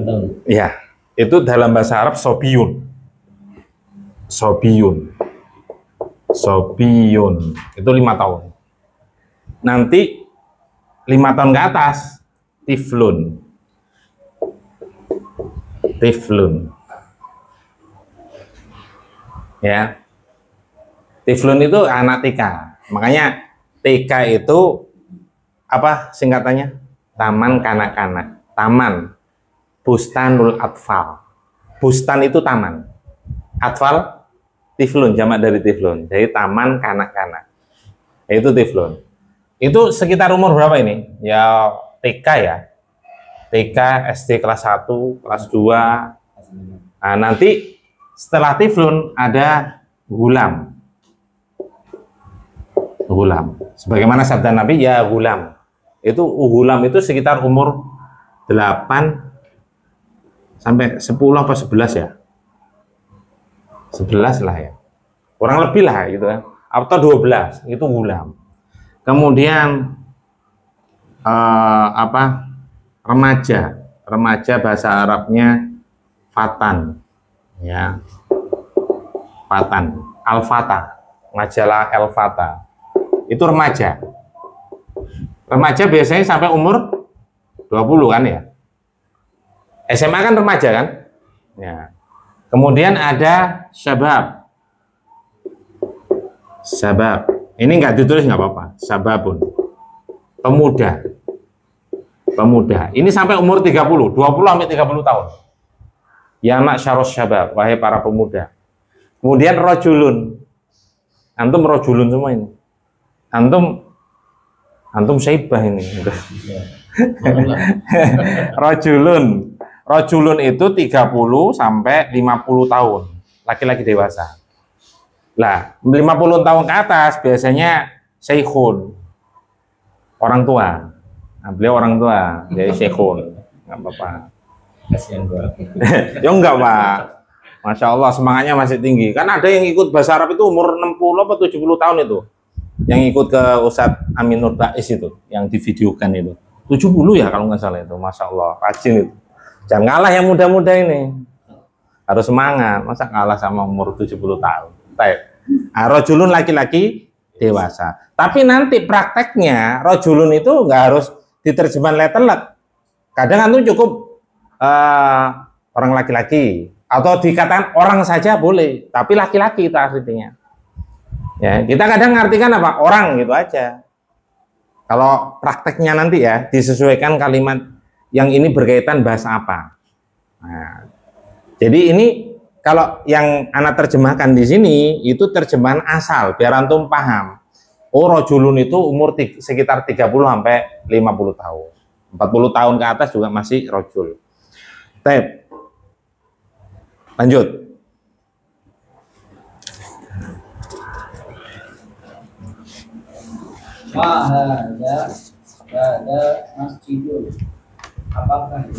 Ya, itu dalam bahasa Arab sobiyun. Sobiyun. Sobiyun. Itu 5 tahun. Nanti 5 tahun ke atas, tiflun. Tiflun. Ya. Tiflun itu anak TK. Makanya TK itu apa singkatannya? Taman kanak-kanak. Taman Bustanul Atfal. Bustan itu taman. Atfal tiflun, jamak dari tiflun. Jadi taman kanak-kanak. Itu tiflun. Itu sekitar umur berapa ini? Ya TK ya. TK, SD kelas 1, kelas 2. Nah, nanti setelah tiflun ada gulam. Gulam. Sebagaimana sabda Nabi, ya gulam. Itu gulam itu sekitar umur 8 sampai 10 apa 11 ya. 11 lah ya. Kurang lebih lah gitu kan. Atau 12 itu gulam. Kemudian remaja bahasa Arabnya fatan ya, fatan, al-fata, majalah al-fata itu remaja biasanya sampai umur 20 kan ya. SMA kan remaja kan ya. Kemudian ada syabab, ini nggak ditulis nggak apa-apa, syababun, pemuda. Ini sampai umur 20 sampai 30 tahun. Ya ma'syaros syabab, wahai para pemuda. Kemudian rojulun. Antum rojulun semua ini. Antum syaibah ini. Rojulun itu 30 sampai 50 tahun. Laki-laki dewasa. Lah, 50 tahun ke atas biasanya syekhun. Orang tua. Nah, beliau orang tua, jadi syekhun, nggak apa-apa. Kasihan gua. Ya enggak Pak, Masya Allah semangatnya masih tinggi. Kan ada yang ikut bahasa Arab itu umur 60 atau 70 tahun itu, yang ikut ke Ustadz Amin Nur Bais itu, yang divideokan itu, 70 ya kalau nggak salah itu, Masya Allah, rajin itu. Jangan kalah yang muda-muda ini. Harus semangat. Masa kalah sama umur 70 tahun. Rojulun laki-laki dewasa. Tapi nanti prakteknya rojulun itu nggak harus diterjemah letelek. Kadang itu cukup orang laki-laki atau dikatakan orang saja boleh, tapi laki-laki itu artinya. Ya, kita kadang ngartikan apa? Orang gitu aja. Kalau prakteknya nanti ya disesuaikan kalimat yang ini berkaitan bahasa apa. Nah, jadi ini kalau yang anak terjemahkan di sini itu terjemahan asal biar antum paham. Oh, rojulun itu umur sekitar 30 sampai 50 tahun. 40 tahun ke atas juga masih rojul. Tep. Lanjut. Ada masjidul. Apakah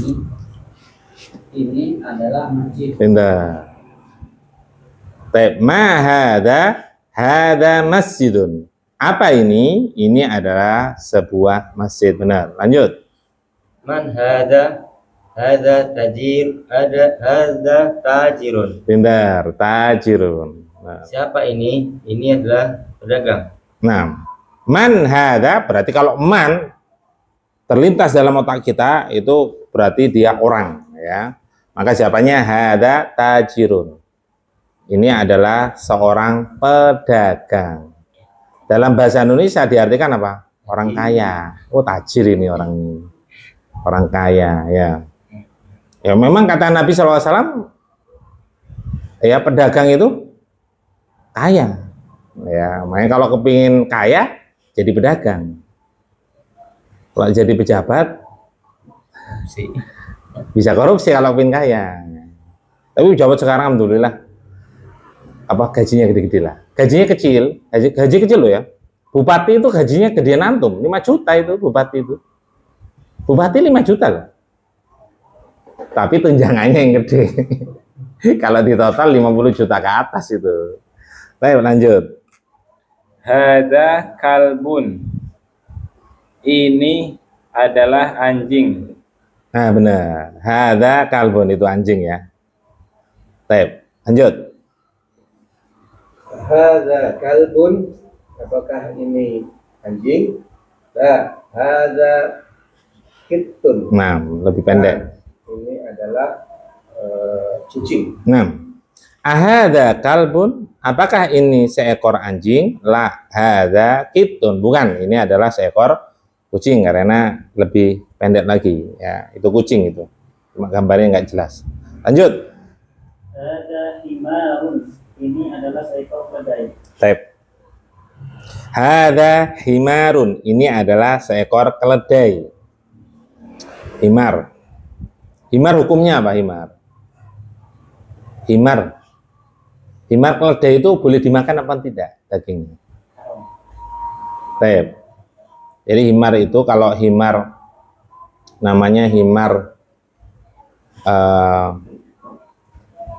ini adalah masjid? Pindah. Tep. Hada masjidun. Apa ini? Ini adalah sebuah masjid. Benar. Lanjut. Man hada tajir, hada tajirun. Pindah. Tajirun. Nah. Siapa ini? Ini adalah pedagang. Nah, man hada berarti kalau man terlintas dalam otak kita itu berarti dia orang, ya. Maka jawabannya hada tajirun. Ini adalah seorang pedagang. Dalam bahasa Indonesia diartikan apa? Orang kaya. Oh, tajir ini orang ini. Orang kaya, ya. Ya memang kata Nabi SAW, ya pedagang itu kaya. Ya, makanya kalau kepingin kaya, jadi pedagang. Kalau jadi pejabat, bisa korupsi kalau kepingin kaya. Tapi pejabat sekarang alhamdulillah, apa gajinya gede-gede lah. Gajinya kecil, gaji kecil loh ya. Bupati itu gajinya gedean antum, 5 juta itu bupati itu. Bupati 5 juta loh. Tapi tunjangannya yang gede. Kalau di total 50 juta ke atas itu. Baik, lanjut. Hada kalbun. Ini adalah anjing. Nah, benar. Hada kalbun itu anjing ya. Baik, lanjut. Hada kalbun. Apakah ini anjing? Hada kitun. Nah, lebih pendek. Ini adalah kucing. Nah, ahada kalbun, apakah ini seekor anjing? La hada kitun, bukan, ini adalah seekor kucing karena lebih pendek lagi ya, itu kucing itu. Cuma gambarnya nggak jelas. Lanjut. Ada himarun. Ini adalah seekor keledai. Tep. Hada himarun, ini adalah seekor keledai. Himar. Himar hukumnya apa himar? Himar keledai itu boleh dimakan apa tidak dagingnya? Tep. Jadi himar itu kalau himar namanya himar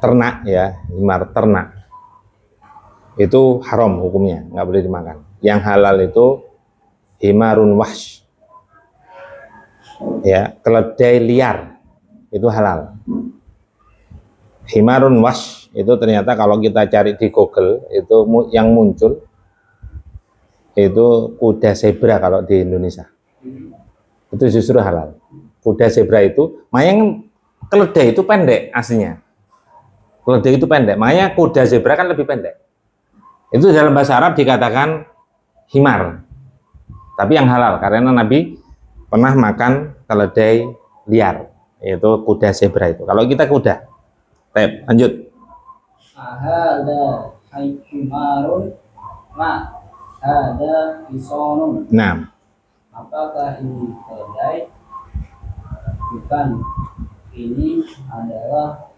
ternak ya, himar ternak itu haram hukumnya, nggak boleh dimakan. Yang halal itu himarun wahsh, ya, keledai liar itu halal. Himarun wahsh itu ternyata kalau kita cari di Google itu yang muncul itu kuda zebra kalau di Indonesia. Itu justru halal. Kuda zebra itu, makanya keledai itu pendek aslinya. Keledai itu pendek, makanya kuda zebra kan lebih pendek. Itu dalam bahasa Arab dikatakan himar. Tapi yang halal karena Nabi pernah makan keledai liar, yaitu kuda zebra itu. Kalau kita kuda. Baik, lanjut. Ada himarun ma ada hisonun. Nah, Apakah ini keledai? Bukan. Ini adalah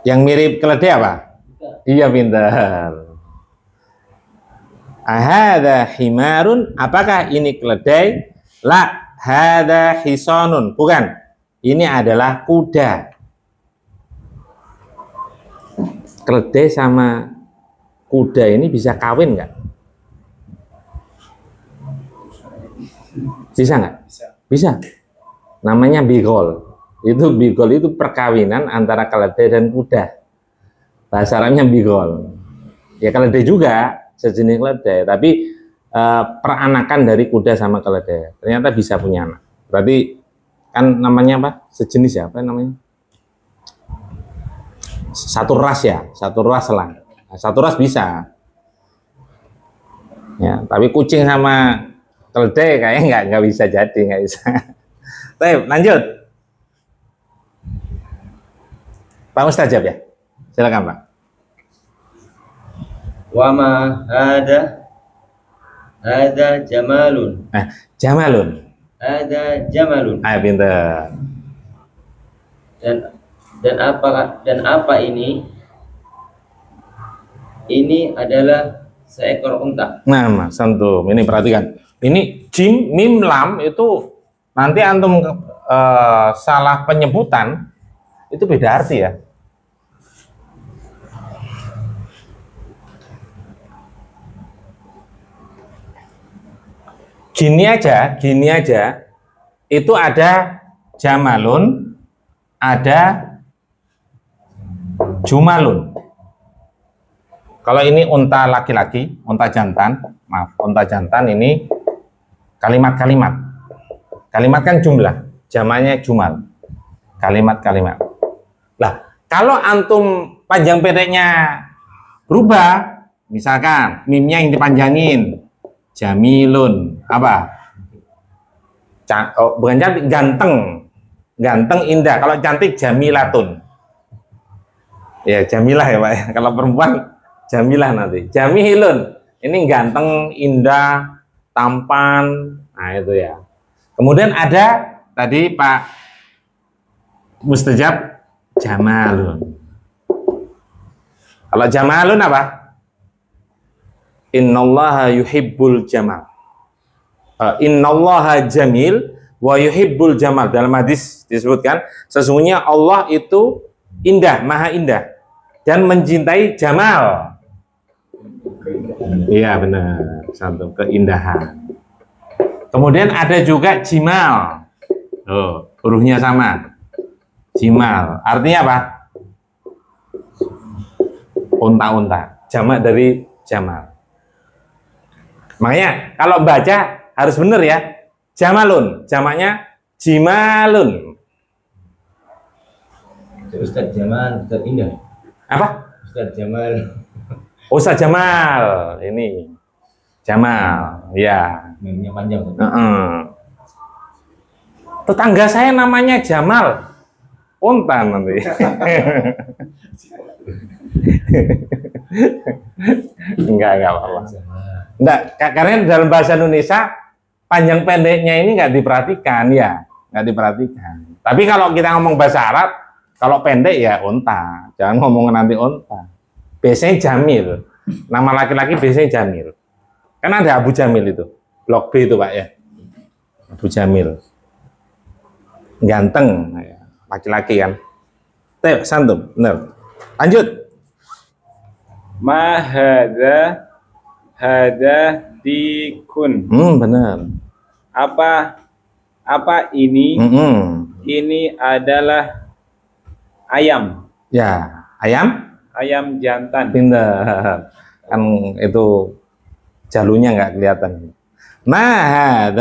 yang mirip keledai apa? Iya, pintar. Ahada himarun, apakah ini keledai? La, hada hisonun, bukan. Ini adalah kuda. Keledai sama kuda ini bisa kawin nggak? Bisa nggak? Bisa. Namanya bigol. Itu bigol itu perkawinan antara keledai dan kuda. Bahasa Arabnya bigol. Ya keledai juga, sejenis keledai, tapi peranakan dari kuda sama keledai. Ternyata bisa punya anak. Berarti kan namanya apa? Sejenis ya, apa namanya? Satu ras ya, satu ras lah. Nah, satu ras bisa. Ya, tapi kucing sama keledai kayaknya nggak bisa jadi, nggak bisa. Baik, lanjut. Pak Mustajab ya, silakan Pak. Wa ma hada jamalun. Jamalun. Hada jamalun. Ayo pinter. Dan apa ini? Ini adalah seekor unta. Nah, Mas Antum, ini perhatikan. Ini jim, mim, lam itu nanti antum salah penyebutan itu beda arti ya. Gini aja, itu ada jamalun, ada jumalun. Kalau ini unta laki-laki, unta jantan, maaf, unta jantan ini kalimat-kalimat. Kalimat kan jumlah, jamaknya jumal. Kalimat-kalimat. Lah, kalau antum panjang pendeknya berubah, misalkan mimnya yang dipanjangin, jamilun, apa? Bukan cantik, ganteng. Ganteng, indah. Kalau cantik, jamilatun. Ya, jamilah ya Pak. Kalau perempuan, jamilah nanti. Jamilun. Ini ganteng, indah, tampan. Nah, itu ya. Kemudian ada tadi Pak Mustajab, jamalun. Kalau jamalun apa? Innallaha yuhibbul jamal. Innallaha jamil wa yuhibbul jamal. Dalam hadis disebutkan, sesungguhnya Allah itu indah, maha indah dan mencintai jamal. Iya benar, satu keindahan. Kemudian ada juga jimal. Oh, hurufnya sama. Jimal. Artinya apa? Unta-unta. Jamak dari jamal. Makanya kalau baca harus benar ya. Jamalun. Jamaknya jimalun. Ustadz Jamal, Ustadz Indah. Apa? Ustadz Jamal. Ustadz Jamal. Ini. Jamal. Ya. Memnya panjang. Tetangga saya namanya Jamal. Unta nanti. Enggak apa-apa. Enggak, karena dalam bahasa Indonesia panjang pendeknya ini nggak diperhatikan ya, nggak diperhatikan. Tapi kalau kita ngomong bahasa Arab, kalau pendek ya unta. Jangan ngomong nanti unta. Biasanya Jamil. Nama laki-laki biasanya Jamil. Kan ada Abu Jamil itu. Blok B itu Pak ya. Abu Jamil. Ganteng. Laki-laki kan. Tep, santum. Benar. Lanjut. Ma hada dikun. Benar. Apa ini? Ini adalah ayam. Ya, ayam? Ayam jantan. Pindah. Kan itu jalurnya nggak kelihatan. Nah,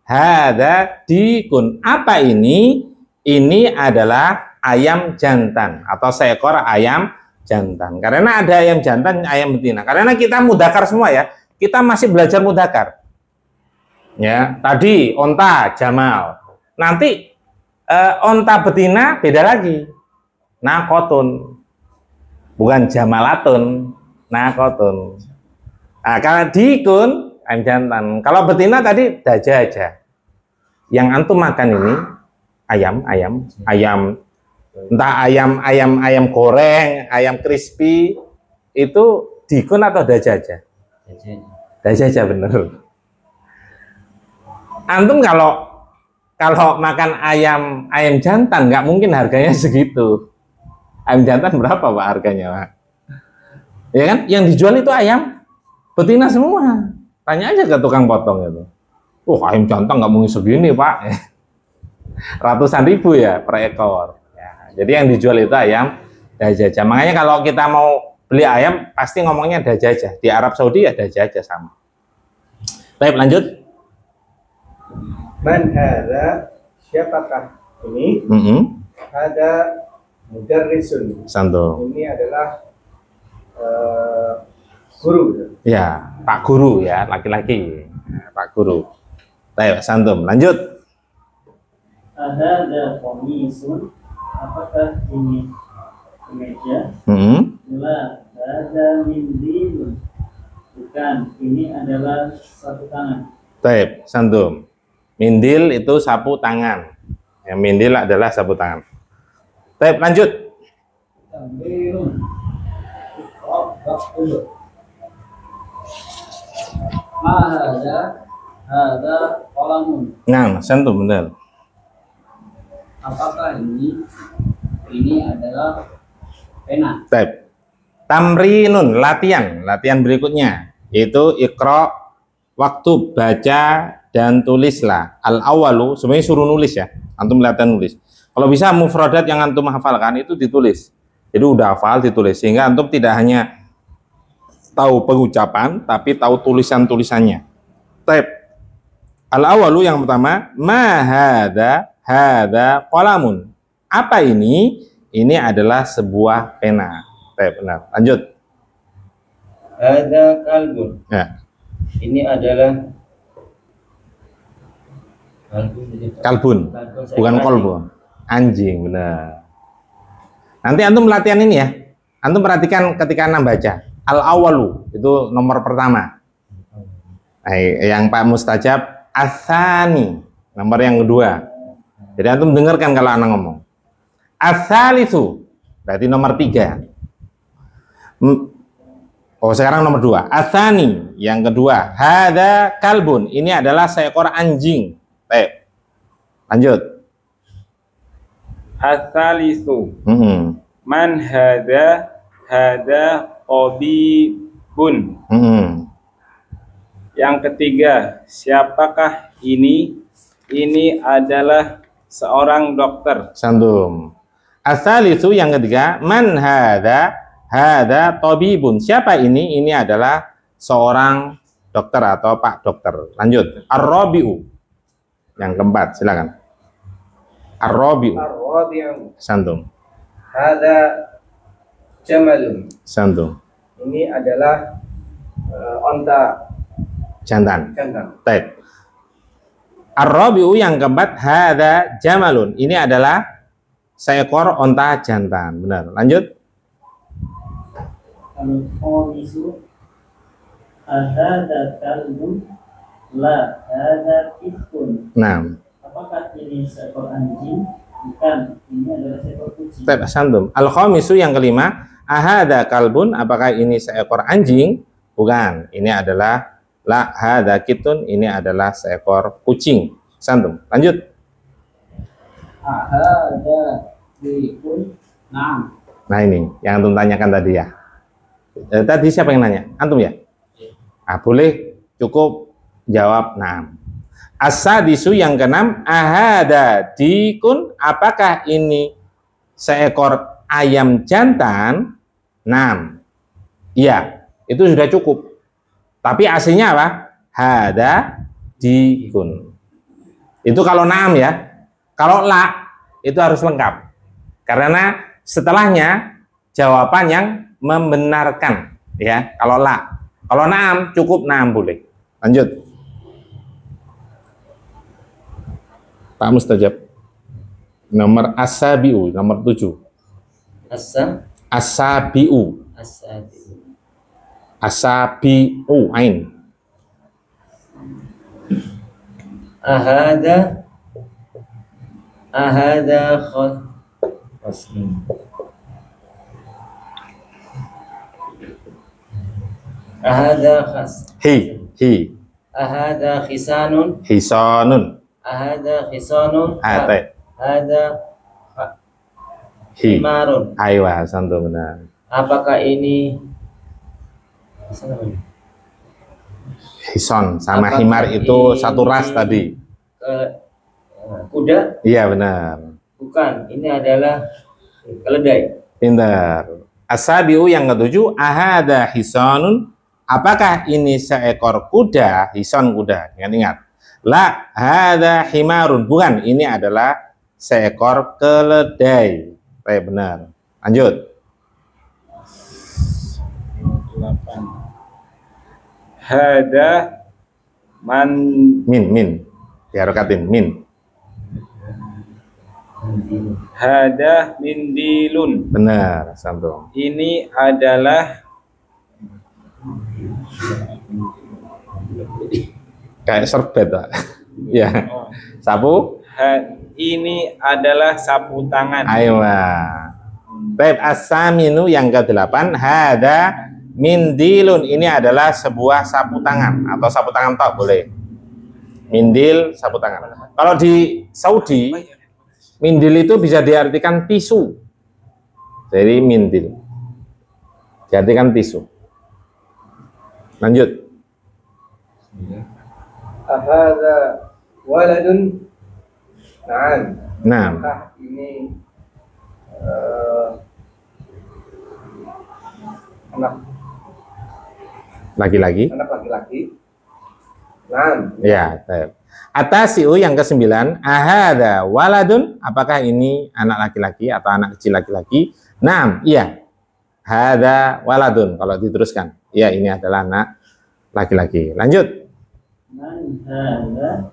hada dikun. Apa ini? Ini adalah ayam jantan atau seekor ayam jantan. Karena ada ayam jantan, ayam betina. Karena kita mudakar semua ya. Kita masih belajar mudakar. Ya, tadi onta jamal. Nanti onta betina beda lagi. Nakotun. Bukan jamalatun, nakotun. Nah, kalau dikun ayam jantan. Kalau betina tadi dajaja. Yang antum makan ini ayam, entah ayam goreng, ayam crispy, itu dikun atau dajaja? Dajaja bener. Antum kalau makan ayam jantan nggak mungkin harganya segitu. Ayam jantan berapa Pak harganya Pak? Ya kan? Yang dijual itu ayam betina semua. Tanya aja ke tukang potong itu. Ayam jantan nggak mungkin segini Pak. ratusan ribu ya per ekor. Ya, jadi yang dijual itu ayam dajajah. Makanya kalau kita mau beli ayam pasti ngomongnya dajajah. Di Arab Saudi ya dajajah sama. Baik, lanjut. Man hadza, siapakah ini? Ada mudarrisun. Santo. Ini adalah guru. Ya, Pak Guru ya, laki-laki. Pak Guru. Baik, Santum, lanjut. Ada komisun, apakah ini kemeja? La, ada mindilun. Bukan, ini adalah sapu tangan. Baik, Santum. Mindil itu sapu tangan. Ya, mindil adalah sapu tangan. Baik, lanjut. Tambirun. Ada kolamun. Nah, Santum benar. Apakah ini adalah pena? Baik. Tamrinun, latihan berikutnya yaitu iqra, waktu baca dan tulislah. Al awalu sebenarnya suruh nulis ya, antum latihan nulis. Kalau bisa mufradat yang antum hafalkan itu ditulis. Jadi udah hafal ditulis sehingga antum tidak hanya tahu pengucapan tapi tahu tulisan-tulisannya. Baik. Al awalu yang pertama, ma hadza qalamun. Apa ini? Ini adalah sebuah pena. Baik, benar. Lanjut. Ada kalbun. Ya. Ini adalah Kalbun, bukan kolbu. Anjing, benar. Nanti antum latihan ini ya. Antum perhatikan ketika antum baca. Al awalu itu nomor pertama. Nah, yang Pak Mustajab asani, nomor yang kedua. Jadi antum dengarkan kalau anak ngomong. Asalisu, berarti nomor 3. Oh, sekarang nomor 2. Asani, yang kedua. Hada kalbun, ini adalah seekor anjing. Baik, lanjut. Asalisu. Man hada tabibun. Yang ketiga, siapakah ini? Ini adalah seorang dokter. Santum. Asalisu yang ketiga, man hada tabibun. Siapa ini? Ini adalah seorang dokter atau Pak Dokter. Lanjut. Ar-rabi'u. Yang keempat, silakan. Ar-rabi'u. Santum. Hada jamalun. Santum. Ini adalah onta Jantan. jantan. Baik. Ar-rabi'u yang keempat, hada jamalun. Ini adalah seekor onta jantan. Benar. Lanjut. Al-khamisu ada kalbun la ada kitun. Nah. Apakah ini seekor anjing? Bukan, ini adalah seekor kucing. Baik, Santum. Al-khamisu yang kelima, ahada kalbun. Apakah ini seekor anjing? Bukan. Ini adalah la hada kitun. Ini adalah seekor kucing. Santum. Lanjut. Ada kitun. Nah ini yang antum tanyakan tadi ya. Tadi siapa yang nanya? Antum ya? Ah, boleh cukup jawab nah. As-sadisu yang keenam, ahada dikun, apakah ini seekor ayam jantan? 6. Iya, itu sudah cukup. Tapi aslinya apa? Hada dikun. Itu kalau 6 ya. Kalau la itu harus lengkap. Karena setelahnya jawaban yang membenarkan ya. Kalau la, kalau 6 cukup 6 boleh. Lanjut. Pak Mustajab. Nomor asabiu, nomor 7. Asabiu. Asabiu ain. Ahada Ahada khisanun. Hisanun. Ahada khisanun. Baik. Ada himarun. Aywa, santu benar. Apakah ini Hison sama himar itu satu ras tadi. Kuda? Iya benar. Bukan, ini adalah keledai. Pintar. Asabiu yang ketujuh, ahada hisanun. Apakah ini seekor kuda? Hison kuda. Ingat-ingat. La hada himarun. Bukan, ini adalah seekor keledai. Baik, benar. Lanjut. 8. Hada man Min. Diharokatin, min. hada mindilun. Benar, Santum. Ini adalah Kayak serbet, Pak. Ya. Sapu. Ini adalah sapu tangan. Ayo. Baik, as-saminu yang ke-8, hada mindilun. Ini adalah sebuah sapu tangan atau sapu tangan tok boleh. Mindil, sapu tangan. Kalau di Saudi, mindil itu bisa diartikan tisu. Jadi mindil. Diartikan tisu. Lanjut. Ahada waladun. Nah, Apakah ini anak lagi-lagi. laki-laki? Naam. Ya, baik. Atasiu yang ke-9, ahada waladun, apakah ini anak laki-laki atau anak kecil laki-laki? Naam, iya. Hada waladun, kalau diteruskan. Iya, ini adalah anak laki-laki. Lanjut. Man hada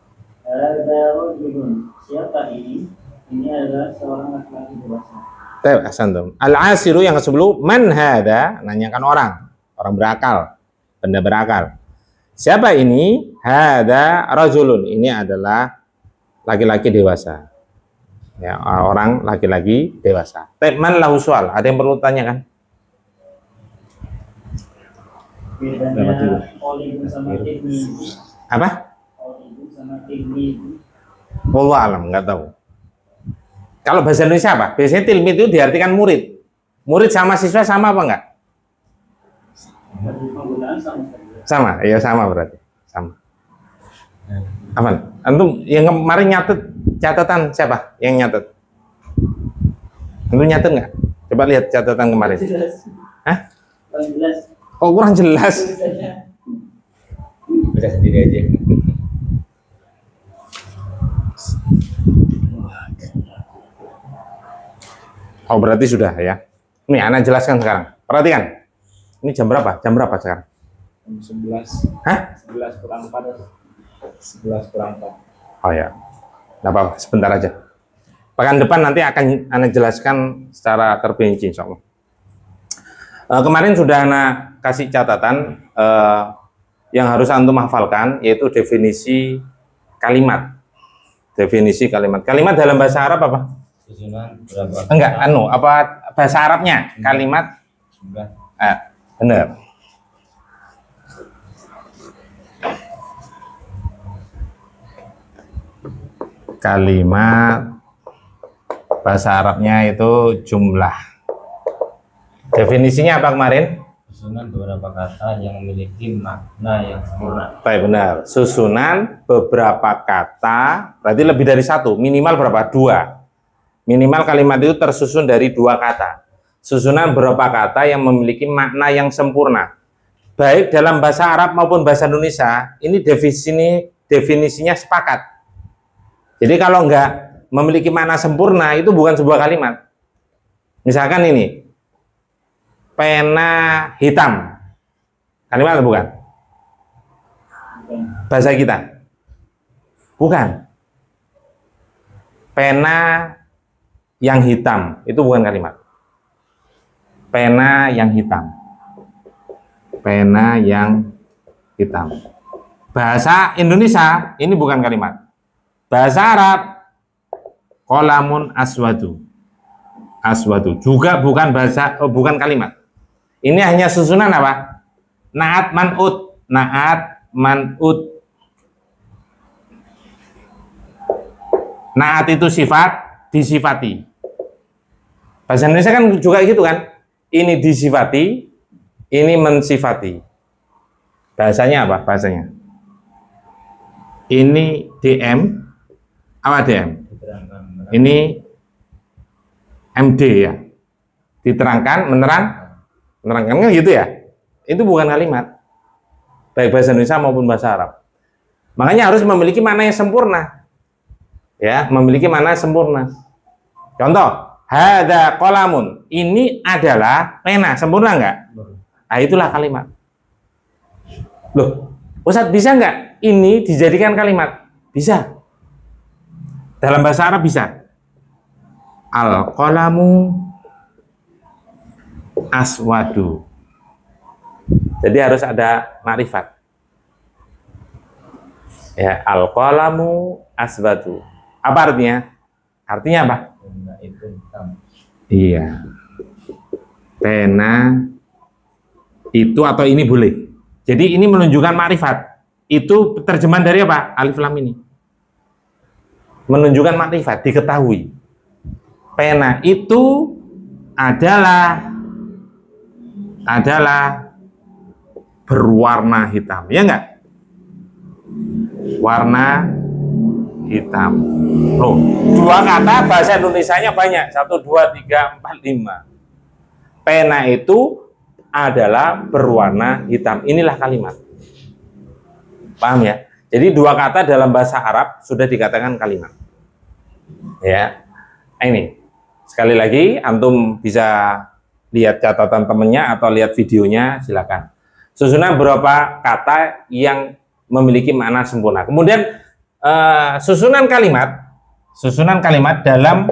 rajulun. Siapa ini? Ini adalah seorang laki-laki dewasa. Baik, asantum. Al-asiru yang ke-10, man hada, nanyakan orang berakal, benda berakal. Siapa ini? Hada rajulun. Ini adalah laki-laki dewasa. Ya, orang laki-laki dewasa. Man lahu soal. Ada yang perlu tanyakan? Bedanya olive sama tilmid. Apa? Olive sama tilmid. Wallah alam, nggak tahu. Kalau bahasa Indonesia apa? Biasanya tilmid itu diartikan murid. Murid sama siswa sama apa enggak? Penggunaan sama saja. Sama, ya sama berarti. Sama. Apa? Antum yang kemarin nyatet catatan siapa? Yang nyatet? Antum nyatet nggak? Coba lihat catatan kemarin. Jelas. Hah? Kurang jelas. Kok kurang jelas? Tulisannya. Bisa sendiri aja. Oh berarti sudah ya. Nih anak jelaskan sekarang. Perhatikan. Ini jam berapa? Jam berapa sekarang? 11. Hah? 11 kurang 4. 11 kurang 4. Oh ya. Nggak apa-apa. Sebentar aja. Pekan depan nanti akan anak jelaskan secara terperinci insya Allah. Kemarin sudah anak kasih catatan yang harus antum hafalkan yaitu definisi kalimat. Definisi kalimat. Kalimat dalam bahasa Arab apa? Susunan berapa? Enggak, apa bahasa Arabnya? Kalimat benar. Kalimat bahasa Arabnya itu jumlah. Definisinya apa kemarin? Susunan beberapa kata yang memiliki makna yang sempurna. Baik, benar. Susunan beberapa kata, berarti lebih dari satu. Minimal berapa? 2. Minimal kalimat itu tersusun dari 2 kata. Susunan beberapa kata yang memiliki makna yang sempurna. Baik dalam bahasa Arab maupun bahasa Indonesia, ini definisinya sepakat. Jadi kalau enggak memiliki makna sempurna, itu bukan sebuah kalimat. Misalkan ini, pena hitam. Kalimat atau bukan? Bahasa kita? Bukan. Pena yang hitam, itu bukan kalimat. Pena yang hitam. Pena yang hitam. Bahasa Indonesia, ini bukan kalimat. Bahasa Arab, qalamun aswadu. Aswadu juga bukan bukan kalimat. Ini hanya susunan apa? Naat man'ut. Naat man'ut. Naat itu sifat, disifati. Bahasa Indonesia kan juga gitu kan? Ini disifati, ini mensifati. Bahasanya apa? Bahasanya. Ini DM, Apa DM? Diterangkan. Ini MD ya. Diterangkan, menerangkan kan gitu ya. Itu bukan kalimat. Baik bahasa Indonesia maupun bahasa Arab. Makanya harus memiliki makna yang sempurna. Ya, memiliki makna sempurna. Contoh, hada qalamun. Ini adalah pena. Sempurna enggak? Nah, itulah kalimat. Loh, Ustadz bisa nggak ini dijadikan kalimat? Bisa. Dalam bahasa Arab bisa. Al-qalamu aswadu. Jadi harus ada makrifat. Ya, al-qalamu aswadu. Apa artinya? Artinya apa? Pena itu hitam. Iya. Pena itu atau ini boleh. Jadi ini menunjukkan makrifat. Itu terjemahan dari apa? Alif lam ini. Menunjukkan makrifat, diketahui. Pena itu adalah berwarna hitam. Ya enggak? Warna hitam. Loh, dua kata bahasa Indonesianya banyak. 1, 2, 3, 4, 5. Pena itu adalah berwarna hitam. Inilah kalimat. Paham ya? Jadi dua kata dalam bahasa Arab sudah dikatakan kalimat. Ya. Ini. Sekali lagi antum bisa lihat catatan temennya atau lihat videonya, silakan. Susunan berapa kata yang memiliki makna sempurna. Kemudian susunan kalimat dalam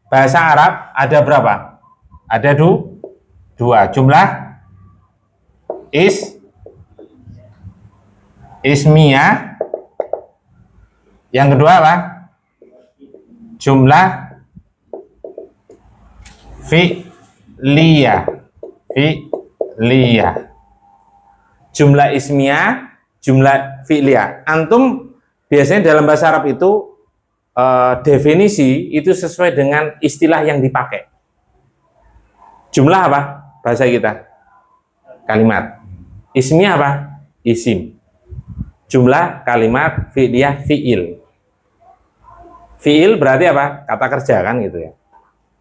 bahasa Arab ada berapa? Ada dua. Jumlah ismiyah. Yang kedua apa? Jumlah fi'liyah. Jumlah ismiyah, jumlah fi'liyah. Antum biasanya dalam bahasa Arab itu definisi itu sesuai dengan istilah yang dipakai. Jumlah apa? Bahasa kita kalimat. Ismiyah apa? Isim. Jumlah kalimat fi'liyah fi'il. Fi'il berarti apa? Kata kerja kan gitu ya.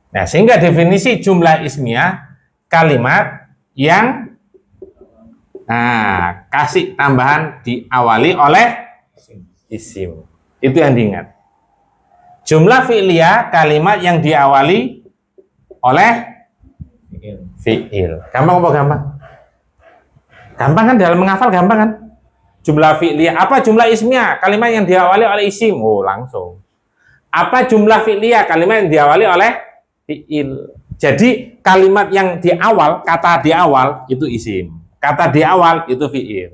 Nah, sehingga definisi jumlah ismiyah kalimat yang kasih tambahan diawali oleh isim. Itu yang diingat. Jumlah fi'liyah kalimat yang diawali oleh fi'il. Gampang apa gampang? Gampang kan, dalam menghafal gampang kan? Jumlah fi'liyah. Apa jumlah ismiyah? Kalimat yang diawali oleh isim. Oh, langsung. Apa jumlah fi'liyah? Kalimat yang diawali oleh fi'il. Jadi kalimat yang di awal, kata di awal itu isim. Kata di awal itu fi'il.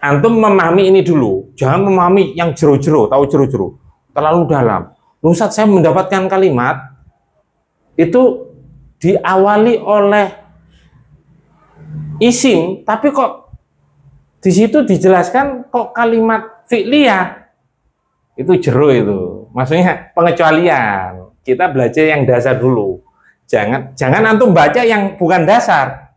Antum memahami ini dulu. Jangan memahami yang jero-jero, tahu jero-jero. Terlalu dalam. Ustadz, saya mendapatkan kalimat itu diawali oleh isim, tapi kok di situ dijelaskan kok kalimat fi'liyah. Itu jero itu. Maksudnya pengecualian. Kita belajar yang dasar dulu. Jangan antum baca yang bukan dasar.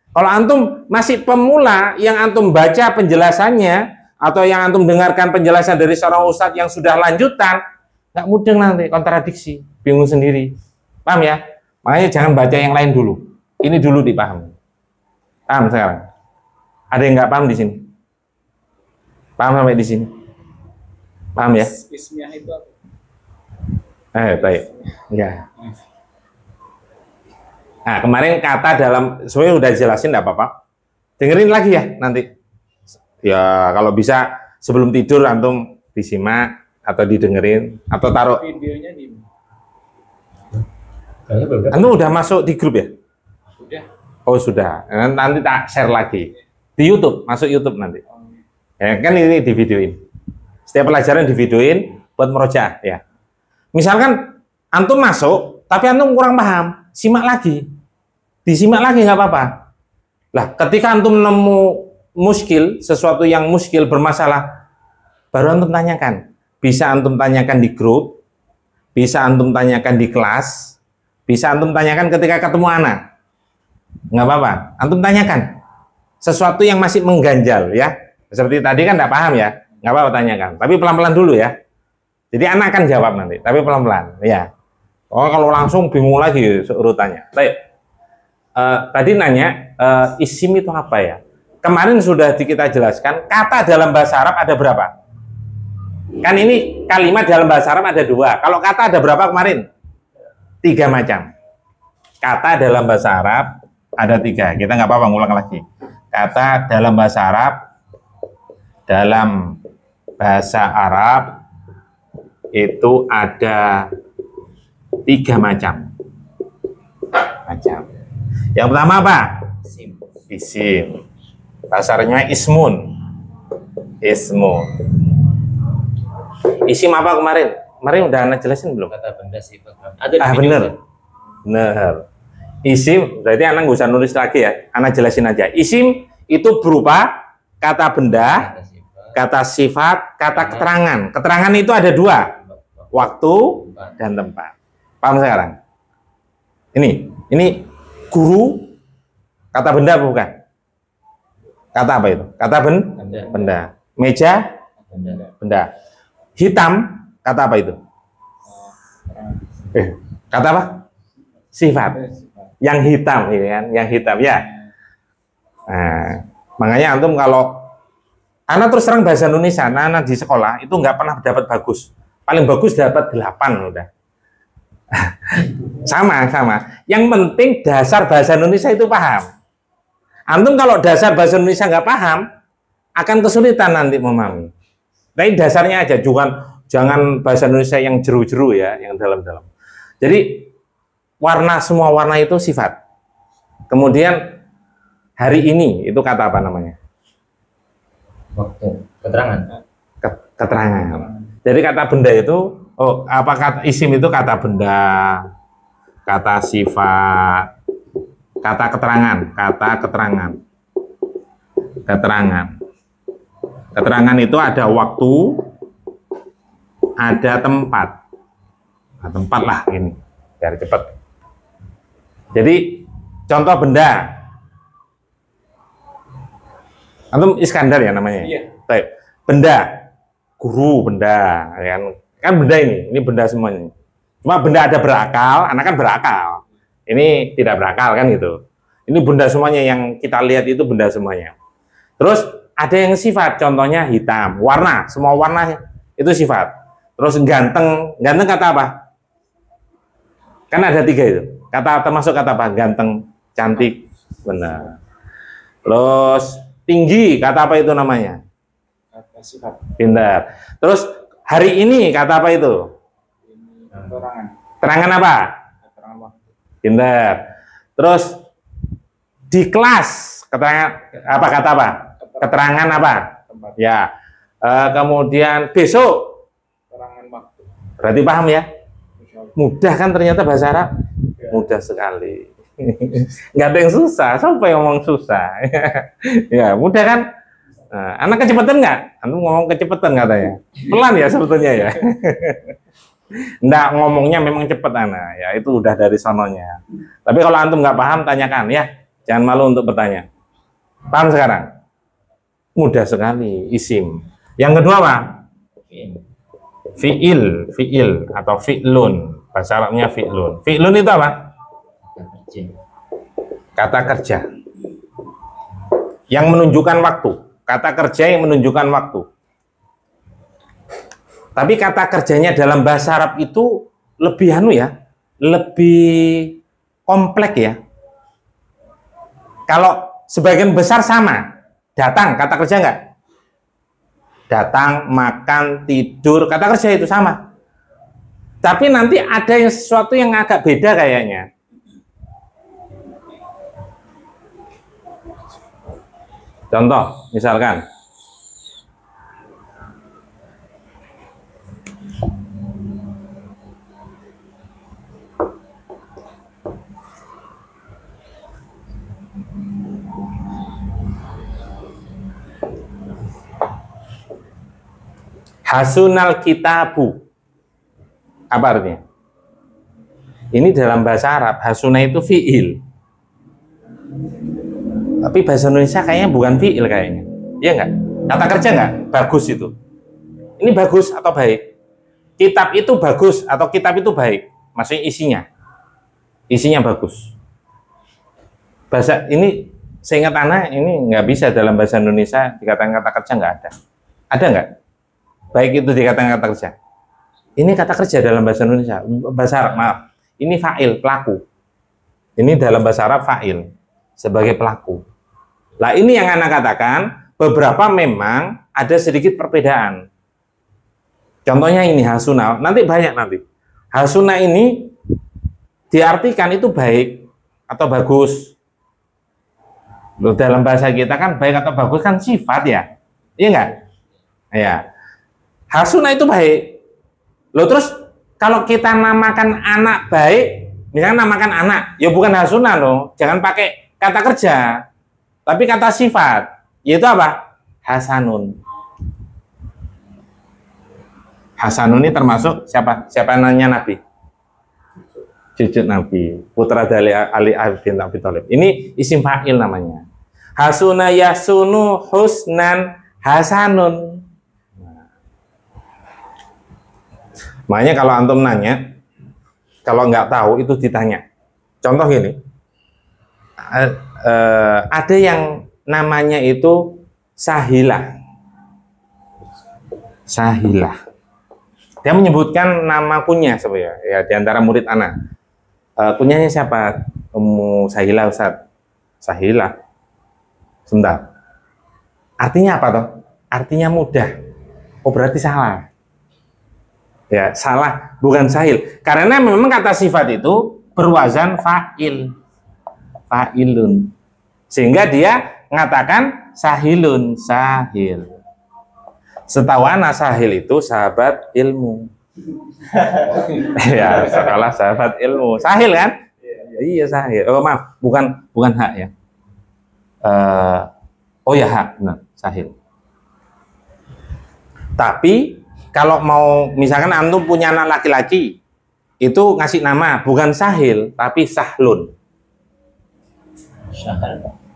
Kalau antum masih pemula, yang antum baca penjelasannya atau yang antum dengarkan penjelasan dari seorang ustadz yang sudah lanjutan, nggak mudah nanti kontradiksi, bingung sendiri. Paham ya? Makanya jangan baca yang lain dulu. Ini dulu dipahami. Paham sekarang? Ada yang nggak paham di sini? Paham sampai di sini? Paham ya? Ismiyah itu apa? Baik. Ya. Nah, kemarin kata dalam semuanya udah jelasin, enggak apa-apa. Dengerin lagi ya nanti. Ya, kalau bisa sebelum tidur antum disimak atau didengerin atau taruh Videonya di antum udah masuk di grup ya? Sudah. Oh, sudah. Nanti tak share lagi. Di YouTube, masuk YouTube nanti. Ya, kan ini di videoin. Setiap pelajaran di videoin buat merojaah ya. Misalkan antum masuk tapi antum kurang paham, simak lagi. Disimak lagi nggak apa-apa. Lah, ketika antum nemu muskil, sesuatu yang muskil bermasalah, baru antum tanyakan. Bisa antum tanyakan di grup, bisa antum tanyakan di kelas, bisa antum tanyakan ketika ketemu anak. Nggak apa-apa, antum tanyakan. Sesuatu yang masih mengganjal ya. Seperti tadi kan nggak paham ya. Nggak apa-apa tanyakan. Tapi pelan-pelan dulu ya. Jadi anak akan jawab nanti, tapi pelan-pelan. Ya. Oh, kalau langsung bingung lagi urutannya. Baik. Tadi nanya, isim itu apa ya? Kemarin sudah kita jelaskan, kata dalam bahasa Arab ada berapa? Kan ini kalimat dalam bahasa Arab ada 2. Kalau kata ada berapa kemarin? 3 macam. Kata dalam bahasa Arab ada 3. Kita nggak apa-apa ngulang lagi. Kata dalam bahasa Arab itu ada 3 macam. Yang pertama apa? Isim. Dasarnya ismun. Isim apa kemarin? Kemarin udah Anda jelasin belum? Kata benda sifat. Bener. Isim berarti Anda nggak usah nulis lagi ya. Anda jelasin aja. Isim itu berupa kata benda, kata sifat, kata keterangan. Keterangan itu ada 2, waktu dan tempat. Paham sekarang? Ini guru, kata benda bukan? Kata apa itu? Kata benda. Meja, benda. Hitam, kata apa itu? Kata apa? Sifat. Yang hitam, ini kan? Yang hitam ya. Nah, makanya antum kalau anak terus terang bahasa Indonesia, anak di sekolah itu nggak pernah dapat bagus. Paling bagus dapat 8 udah. sama. Yang penting dasar bahasa Indonesia itu paham. Antum kalau dasar bahasa Indonesia nggak paham, akan kesulitan nanti memahami. Tapi dasarnya aja, jangan bahasa Indonesia yang jeru-jeru ya, yang dalam-dalam. Jadi semua warna itu sifat. Kemudian hari ini itu kata apa namanya? Waktu. Keterangan. Keterangan. Jadi kata benda itu, apa kata isim itu kata benda, kata sifat, kata keterangan. Keterangan itu ada waktu, ada tempat. Nah, tempat lah ini, biar cepat. Jadi contoh benda. Antum Iskandar ya namanya? Iya. Benda, guru, benda, kan benda ini benda semuanya. Cuma benda ada berakal, anak kan berakal. Ini tidak berakal kan gitu. Ini benda semuanya yang kita lihat itu benda semuanya. Terus ada yang sifat, contohnya hitam, warna, semua warna itu sifat. Terus ganteng kata apa? Kan ada 3 itu. Kata termasuk kata apa? Ganteng, cantik, benar. Terus tinggi, kata apa itu namanya? Kata sifat. Pintar. Terus hari ini kata apa itu? Keterangan. Terangan apa? Keterangan waktu. Pintar. Terus di kelas keterangan apa? Kata apa? Keterangan apa? Tempat. Ya. Kemudian besok. Keterangan waktu. Berarti paham ya? Mudah kan ternyata bahasa Arab? Ya. Mudah sekali. Nggak ada yang susah. Siapa yang ngomong susah? Ya mudah kan? Nah, anak kecepatan nggak? Antum ngomong kecepatan katanya. Pelan ya sebetulnya ya. Nggak, ngomongnya memang cepet anak. Ya itu udah dari sononya. Tapi kalau antum nggak paham tanyakan ya. Jangan malu untuk bertanya. Paham sekarang? Mudah sekali. Isim. Yang kedua apa? Fi'il atau fi'lun. Bahasa Arabnya fi'lun. Fi'lun itu apa? Kata kerja. Yang menunjukkan waktu. Kata kerja yang menunjukkan waktu. Tapi kata kerjanya dalam bahasa Arab itu lebih lebih kompleks ya. Kalau sebagian besar sama. Datang, kata kerja enggak? Datang, makan, tidur, kata kerja itu sama. Tapi nanti ada yang sesuatu yang agak beda kayaknya. Contoh, misalkan hasunal kitabu. Apa artinya? Ini dalam bahasa Arab, hasuna itu fi'il. Tapi bahasa Indonesia kayaknya bukan fi'il kayaknya. Iya enggak? Kata kerja enggak? Bagus itu. Ini bagus atau baik? Kitab itu bagus atau kitab itu baik? Maksudnya isinya. Isinya bagus. Bahasa ini seingat anak ini nggak bisa dalam bahasa Indonesia dikatakan kata kerja, nggak ada. Ada nggak? Baik itu dikatakan kata kerja. Ini kata kerja dalam bahasa Indonesia. Bahasa Arab, maaf. Ini fa'il, pelaku. Ini dalam bahasa Arab fa'il sebagai pelaku. Lah ini yang anak katakan beberapa memang ada sedikit perbedaan. Contohnya ini hasuna, nanti banyak nanti. Hasuna ini diartikan itu baik atau bagus. Loh, dalam bahasa kita kan baik atau bagus kan sifat ya, iya nggak? Ya, hasuna itu baik. Loh terus kalau kita namakan anak baik, misalnya namakan anak, ya bukan hasuna loh, jangan pakai kata kerja, tapi kata sifat, yaitu apa? Hasanun. Hasanun ini termasuk siapa? Siapa nanya Nabi? Cucu Nabi, putra dari Ali bin Abi Thalib. Ini isim fa'il namanya. Hasuna yasunu husnan hasanun. Makanya kalau antum nanya, kalau nggak tahu itu ditanya. Contoh gini, ada yang namanya itu Sahilah. Sahilah. Dia menyebutkan nama kunyah sebenarnya, ya di antara murid anak. Kunyahnya siapa? Ummu Sahilah Ustaz. Sahilah. Sebentar. Artinya apa toh? Artinya mudah. Oh berarti salah. Ya, salah, bukan sahil. Karena memang kata sifat itu berwazan fa'il. Fa'ilun. Sehingga dia mengatakan sahilun, sahil. Setahu anak sahil itu sahabat ilmu. Ya, sekolah sahabat ilmu. Sahil kan? Iya, sahil. Oh maaf, bukan hak ya. Oh ya hak, benar, sahil. Tapi kalau mau misalkan antum punya anak laki-laki, itu ngasih nama bukan sahil tapi sahlun.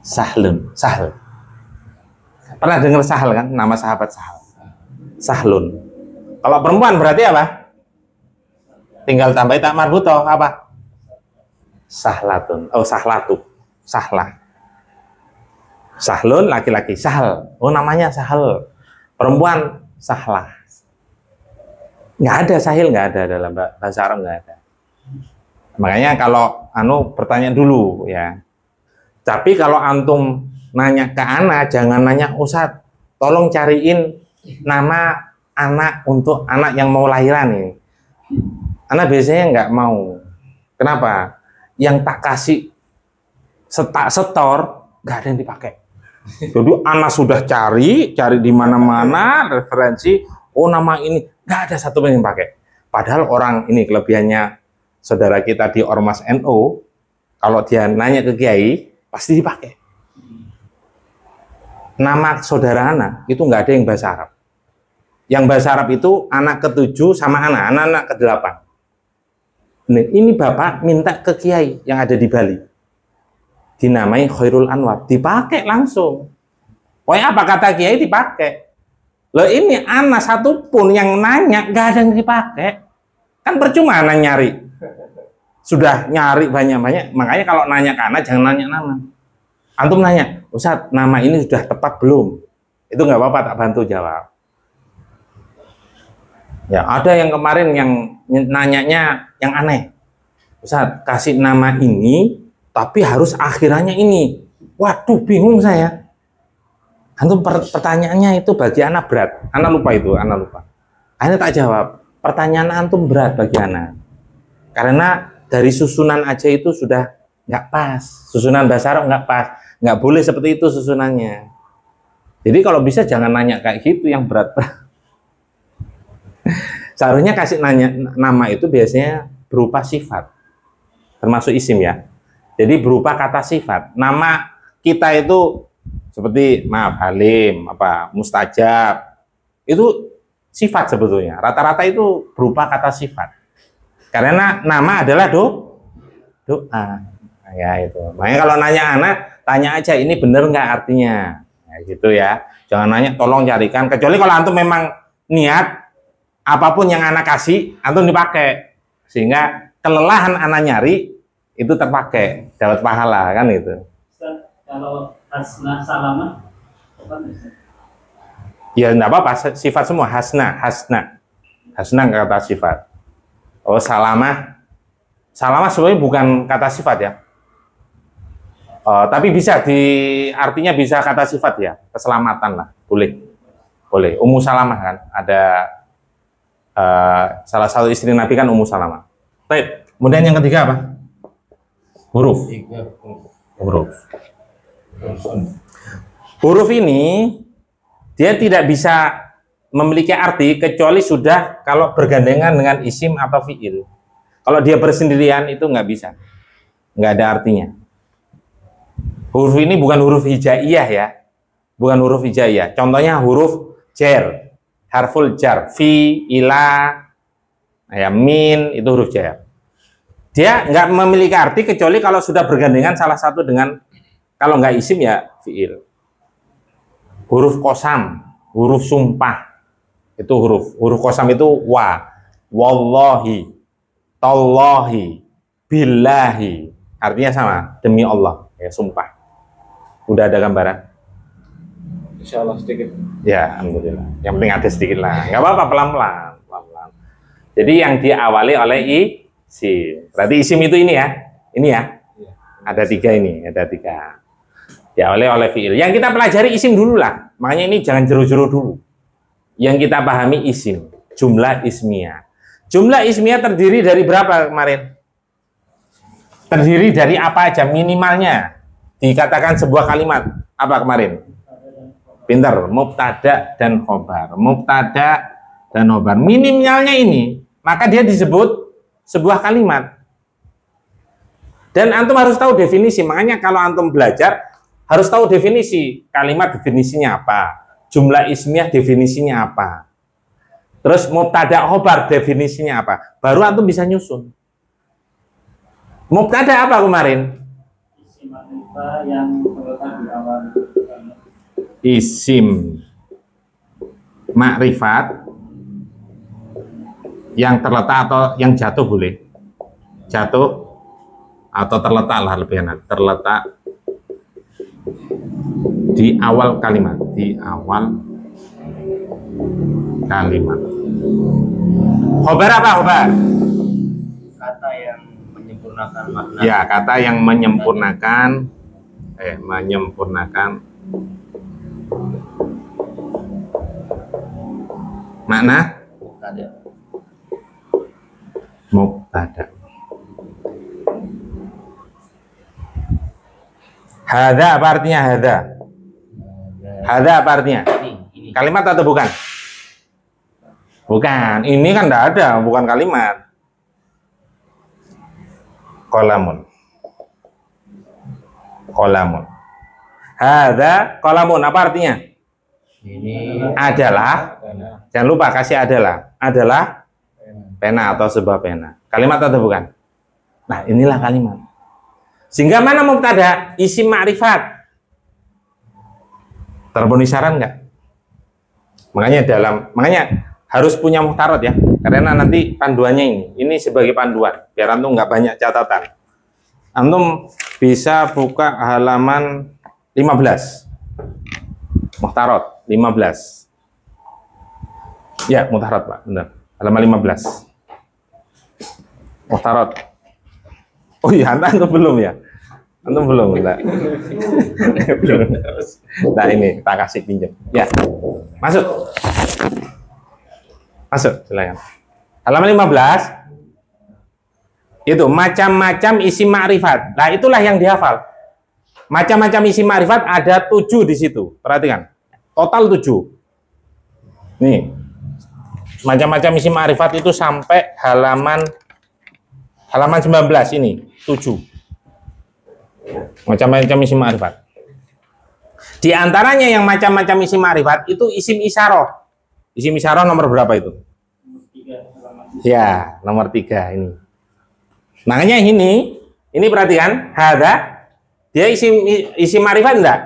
Sahlun, sahl. Pernah dengar Sahal kan? Nama sahabat Sahal. Sahlun. Kalau perempuan berarti apa? Tinggal tambah tak marbutoh apa? Sahlatun. Oh, sahlatu. Sahlah. Sahlun laki-laki, Sahal. Oh, namanya Sahal. Perempuan Sahlah. Nggak ada sahil, nggak ada dalam bahasa Arab, nggak ada. Makanya kalau bertanya dulu ya. Tapi kalau antum nanya ke anak, jangan nanya Ustadz, tolong cariin nama anak untuk anak yang mau lahiran ini. Anak biasanya nggak mau. Kenapa? Yang tak kasih setor, nggak ada yang dipakai. Jadi anak sudah cari di mana-mana referensi, oh nama ini, nggak ada satu pun yang pakai. Padahal orang ini kelebihannya saudara kita di Ormas NU, kalau dia nanya ke kiai, pasti dipakai. Nama saudara anak itu nggak ada yang bahasa Arab. Yang bahasa Arab itu anak ke-7 sama anak ke-8. Ini bapak minta ke kiai yang ada di Bali, dinamai Khairul Anwar, dipakai langsung. Pokoknya apa kata kiai dipakai. Loh ini anak satupun yang nanya nggak ada yang dipakai, kan percuma anak nyari. Sudah nyari banyak-banyak, makanya kalau nanya ke anak jangan nanya nama. Antum nanya, Ustadz nama ini sudah tepat belum? Itu nggak apa-apa, tak bantu jawab. Ya ada yang kemarin yang nanyanya yang aneh, Ustadz kasih nama ini tapi harus akhirannya ini. Waduh bingung saya. Antum pertanyaannya itu bagi anak berat. Anak lupa itu, anak lupa. Akhirnya tak jawab. Pertanyaan antum berat bagi anak. Karena dari susunan aja itu sudah nggak pas. Susunan bahasa Arab nggak pas. Nggak boleh seperti itu susunannya. Jadi kalau bisa jangan nanya kayak gitu yang berat. Seharusnya kasih nama itu biasanya berupa sifat. Termasuk isim ya. Jadi berupa kata sifat. Nama kita itu seperti maaf Halim, mustajab. Itu sifat sebetulnya. Rata-rata itu berupa kata sifat. Karena nama adalah doa. Ya itu. Makanya kalau nanya anak, tanya aja ini bener nggak artinya. Ya gitu ya. Jangan nanya tolong carikan. Kecuali kalau antum memang niat apapun yang anak kasih antum dipakai, sehingga kelelahan anak nyari itu terpakai, dapat pahala kan itu. Ustaz, kalau hasna salamah apa Ustaz? Ya enggak apa-apa, sifat semua hasna, nggak kata sifat. Oh, salamah sebenarnya bukan kata sifat ya. Tapi bisa artinya bisa kata sifat ya, keselamatan lah, boleh. Ummu Salamah kan ada salah satu istri Nabi kan Ummu Salamah. Baik, kemudian yang ketiga apa? Huruf. Huruf ini dia tidak bisa memiliki arti kecuali sudah kalau bergandengan dengan isim atau fiil. Kalau dia bersendirian itu nggak bisa, nggak ada artinya. Huruf ini bukan huruf hijaiyah ya, bukan huruf hijaiyah. Contohnya huruf jar, harful jar, fi, ila, ya, min itu huruf jar. Dia nggak memiliki arti kecuali kalau sudah bergandengan salah satu dengan, kalau nggak isim ya fiil. Huruf qasam, huruf sumpah itu huruf qasam itu wa, wallahi, tallahi, billahi, artinya sama, demi Allah ya, sumpah. Udah ada gambaran? Insya Allah sedikit. Ya, alhamdulillah. Yang penting ada sedikit lah. Nggak apa-apa, pelan-pelan. Jadi yang diawali oleh isim. Berarti isim itu ini ya. Ada tiga ini, ada tiga. Diawali oleh fiil. Yang kita pelajari isim dulu lah. Makanya ini jangan jeru-jeru dulu. Yang kita pahami isim, jumlah ismiyah. Jumlah ismiyah terdiri dari berapa kemarin? Terdiri dari apa aja minimalnya? Dikatakan sebuah kalimat apa kemarin? Pinter, mubtada dan khobar. Mubtada dan khobar. Minimalnya ini, maka dia disebut sebuah kalimat. Dan antum harus tahu definisi. Makanya kalau antum belajar harus tahu definisi. Kalimat definisinya apa? Jumlah ismiyah definisinya apa? Terus mubtada khobar definisinya apa? Baru antum bisa nyusun. Mubtada apa kemarin? Isim ma'rifah yang terletak di awal. Isim makrifat yang terletak atau yang jatuh boleh, jatuh atau terletak lah lebih enak, terletak di awal kalimat, Khobar apa khobar? Kata yang menyempurnakan makna. Ya, kata yang menyempurnakan makna mubtada. Hadza apa artinya hadza? Hadza apa artinya? Ini. Kalimat atau bukan? Bukan. Ini kan tidak ada, bukan kalimat. Qalamun. Hadza qalamun apa artinya? Ini Adalah. Jangan lupa kasih adalah pena atau sebuah pena. Kalimat atau bukan? Nah, inilah kalimat. Sehingga mana mubtada? Isim ma'rifat. Terpenuhi syarat enggak? Makanya harus punya muhtarot ya. Karena nanti panduannya ini sebagai panduan. Biar antum nggak banyak catatan. Antum bisa buka halaman 15. Muhtarot 15. Ya, muhtarot Pak, benar. Halaman 15. Muhtarot. Oh iya, antum belum ya? Antum belum, enggak. Belum. Nah, ini kita kasih pinjam. Ya. Masuk, silakan. Halaman 15. Itu macam-macam isim ma'rifat. Nah, itulah yang dihafal. Macam-macam isim ma'rifat ada 7 di situ. Perhatikan. Total 7. Nih. Macam-macam isim ma'rifat itu sampai halaman 19 ini, 7. Macam-macam isim ma'rifat. Di antaranya yang macam-macam isim ma'rifat itu isim isyarah. Isim isyarah nomor berapa itu? Ya, nomor 3 ini. Makanya ini perhatikan, hadza dia isim ma'rifat enggak?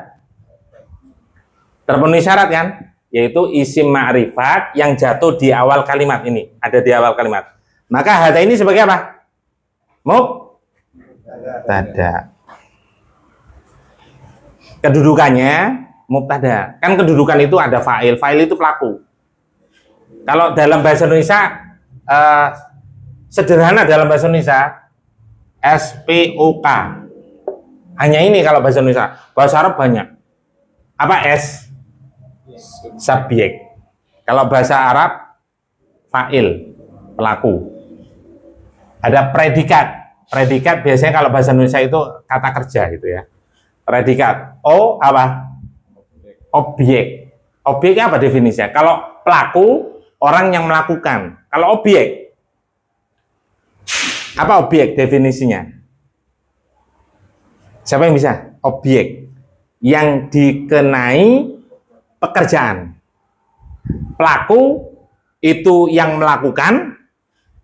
Terpenuhi syarat kan? yaitu isim ma'rifat yang jatuh di awal kalimat ini, ada di awal kalimat. Maka hada ini sebagai apa? Mubtada. Kedudukannya mubtada. Kan kedudukan itu ada fa'il, fa'il itu pelaku. Kalau dalam bahasa Indonesia sederhana, dalam bahasa Indonesia SPOK. Hanya ini kalau bahasa Indonesia. Bahasa Arab banyak. Apa S? Subjek. Kalau bahasa Arab fa'il, pelaku. Ada predikat. Predikat biasanya kalau bahasa Indonesia itu kata kerja gitu ya. Predikat. O apa? Objek. Objeknya apa definisinya? Kalau pelaku, orang yang melakukan. Kalau objek, apa objek definisinya? Siapa yang bisa? Objek yang dikenai pekerjaan. Pelaku itu yang melakukan,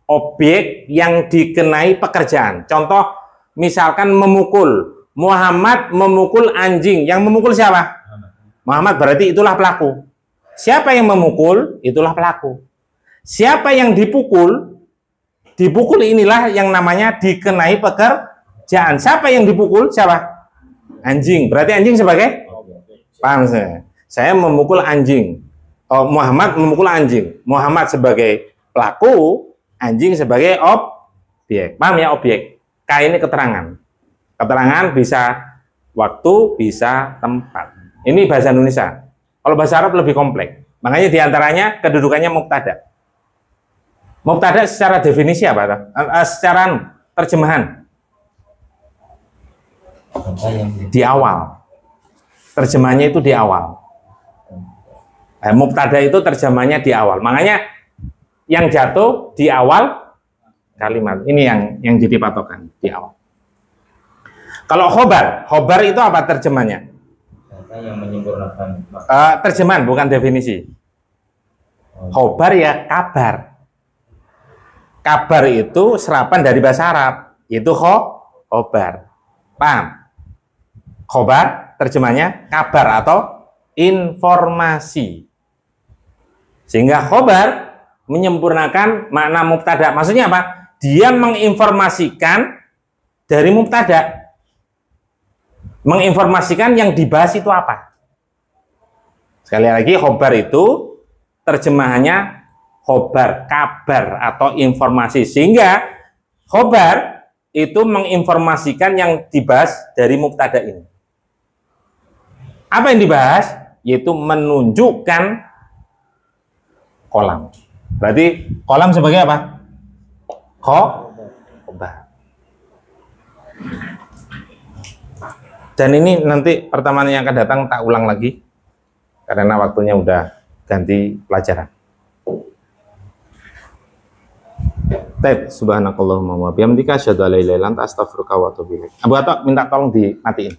objek yang dikenai pekerjaan. Contoh, misalkan memukul. Muhammad memukul anjing. Yang memukul siapa? Muhammad, berarti itulah pelaku. Siapa yang memukul? Itulah pelaku. Siapa yang dipukul? Dipukul inilah yang namanya dikenai pekerjaan. Siapa yang dipukul? Siapa? Anjing. Berarti anjing sebagai? Paham saya? Saya memukul anjing. Oh, Muhammad memukul anjing. Muhammad sebagai pelaku, anjing sebagai objek. Paham ya, objek? K ini keterangan. Keterangan bisa waktu, bisa tempat. Ini bahasa Indonesia. Kalau bahasa Arab lebih kompleks. Makanya diantaranya kedudukannya mubtada. Mubtada secara definisi apa? Secara terjemahan. Di awal. Terjemahannya itu di awal. Mubtada itu terjemahannya di awal. Makanya yang jatuh di awal kalimat. Ini yang jadi patokan di awal. Kalau khobar, khobar itu apa terjemahnya? Yang menyempurnakan Terjemahan bukan definisi. Khobar ya kabar. Kabar itu serapan dari bahasa Arab, itu khobar. Paham? Khobar terjemahnya kabar atau informasi. Sehingga khobar menyempurnakan makna mubtada. Maksudnya apa? Dia menginformasikan dari mubtada. Menginformasikan yang dibahas itu apa. Sekali lagi, khobar itu terjemahannya khobar, kabar atau informasi. Sehingga khobar itu menginformasikan yang dibahas dari mubtada ini. Apa yang dibahas? Yaitu menunjukkan kolam. Berarti kolam sebagai apa? Khobar. Dan ini nanti pertemuan yang akan datang tak ulang lagi karena waktunya udah ganti pelajaran. Subhanakallahumma wa bihamdika asyhadu an la ilaha illa anta astaghfiruka wa atubu ilaik. Abu Atok minta tolong dimatiin.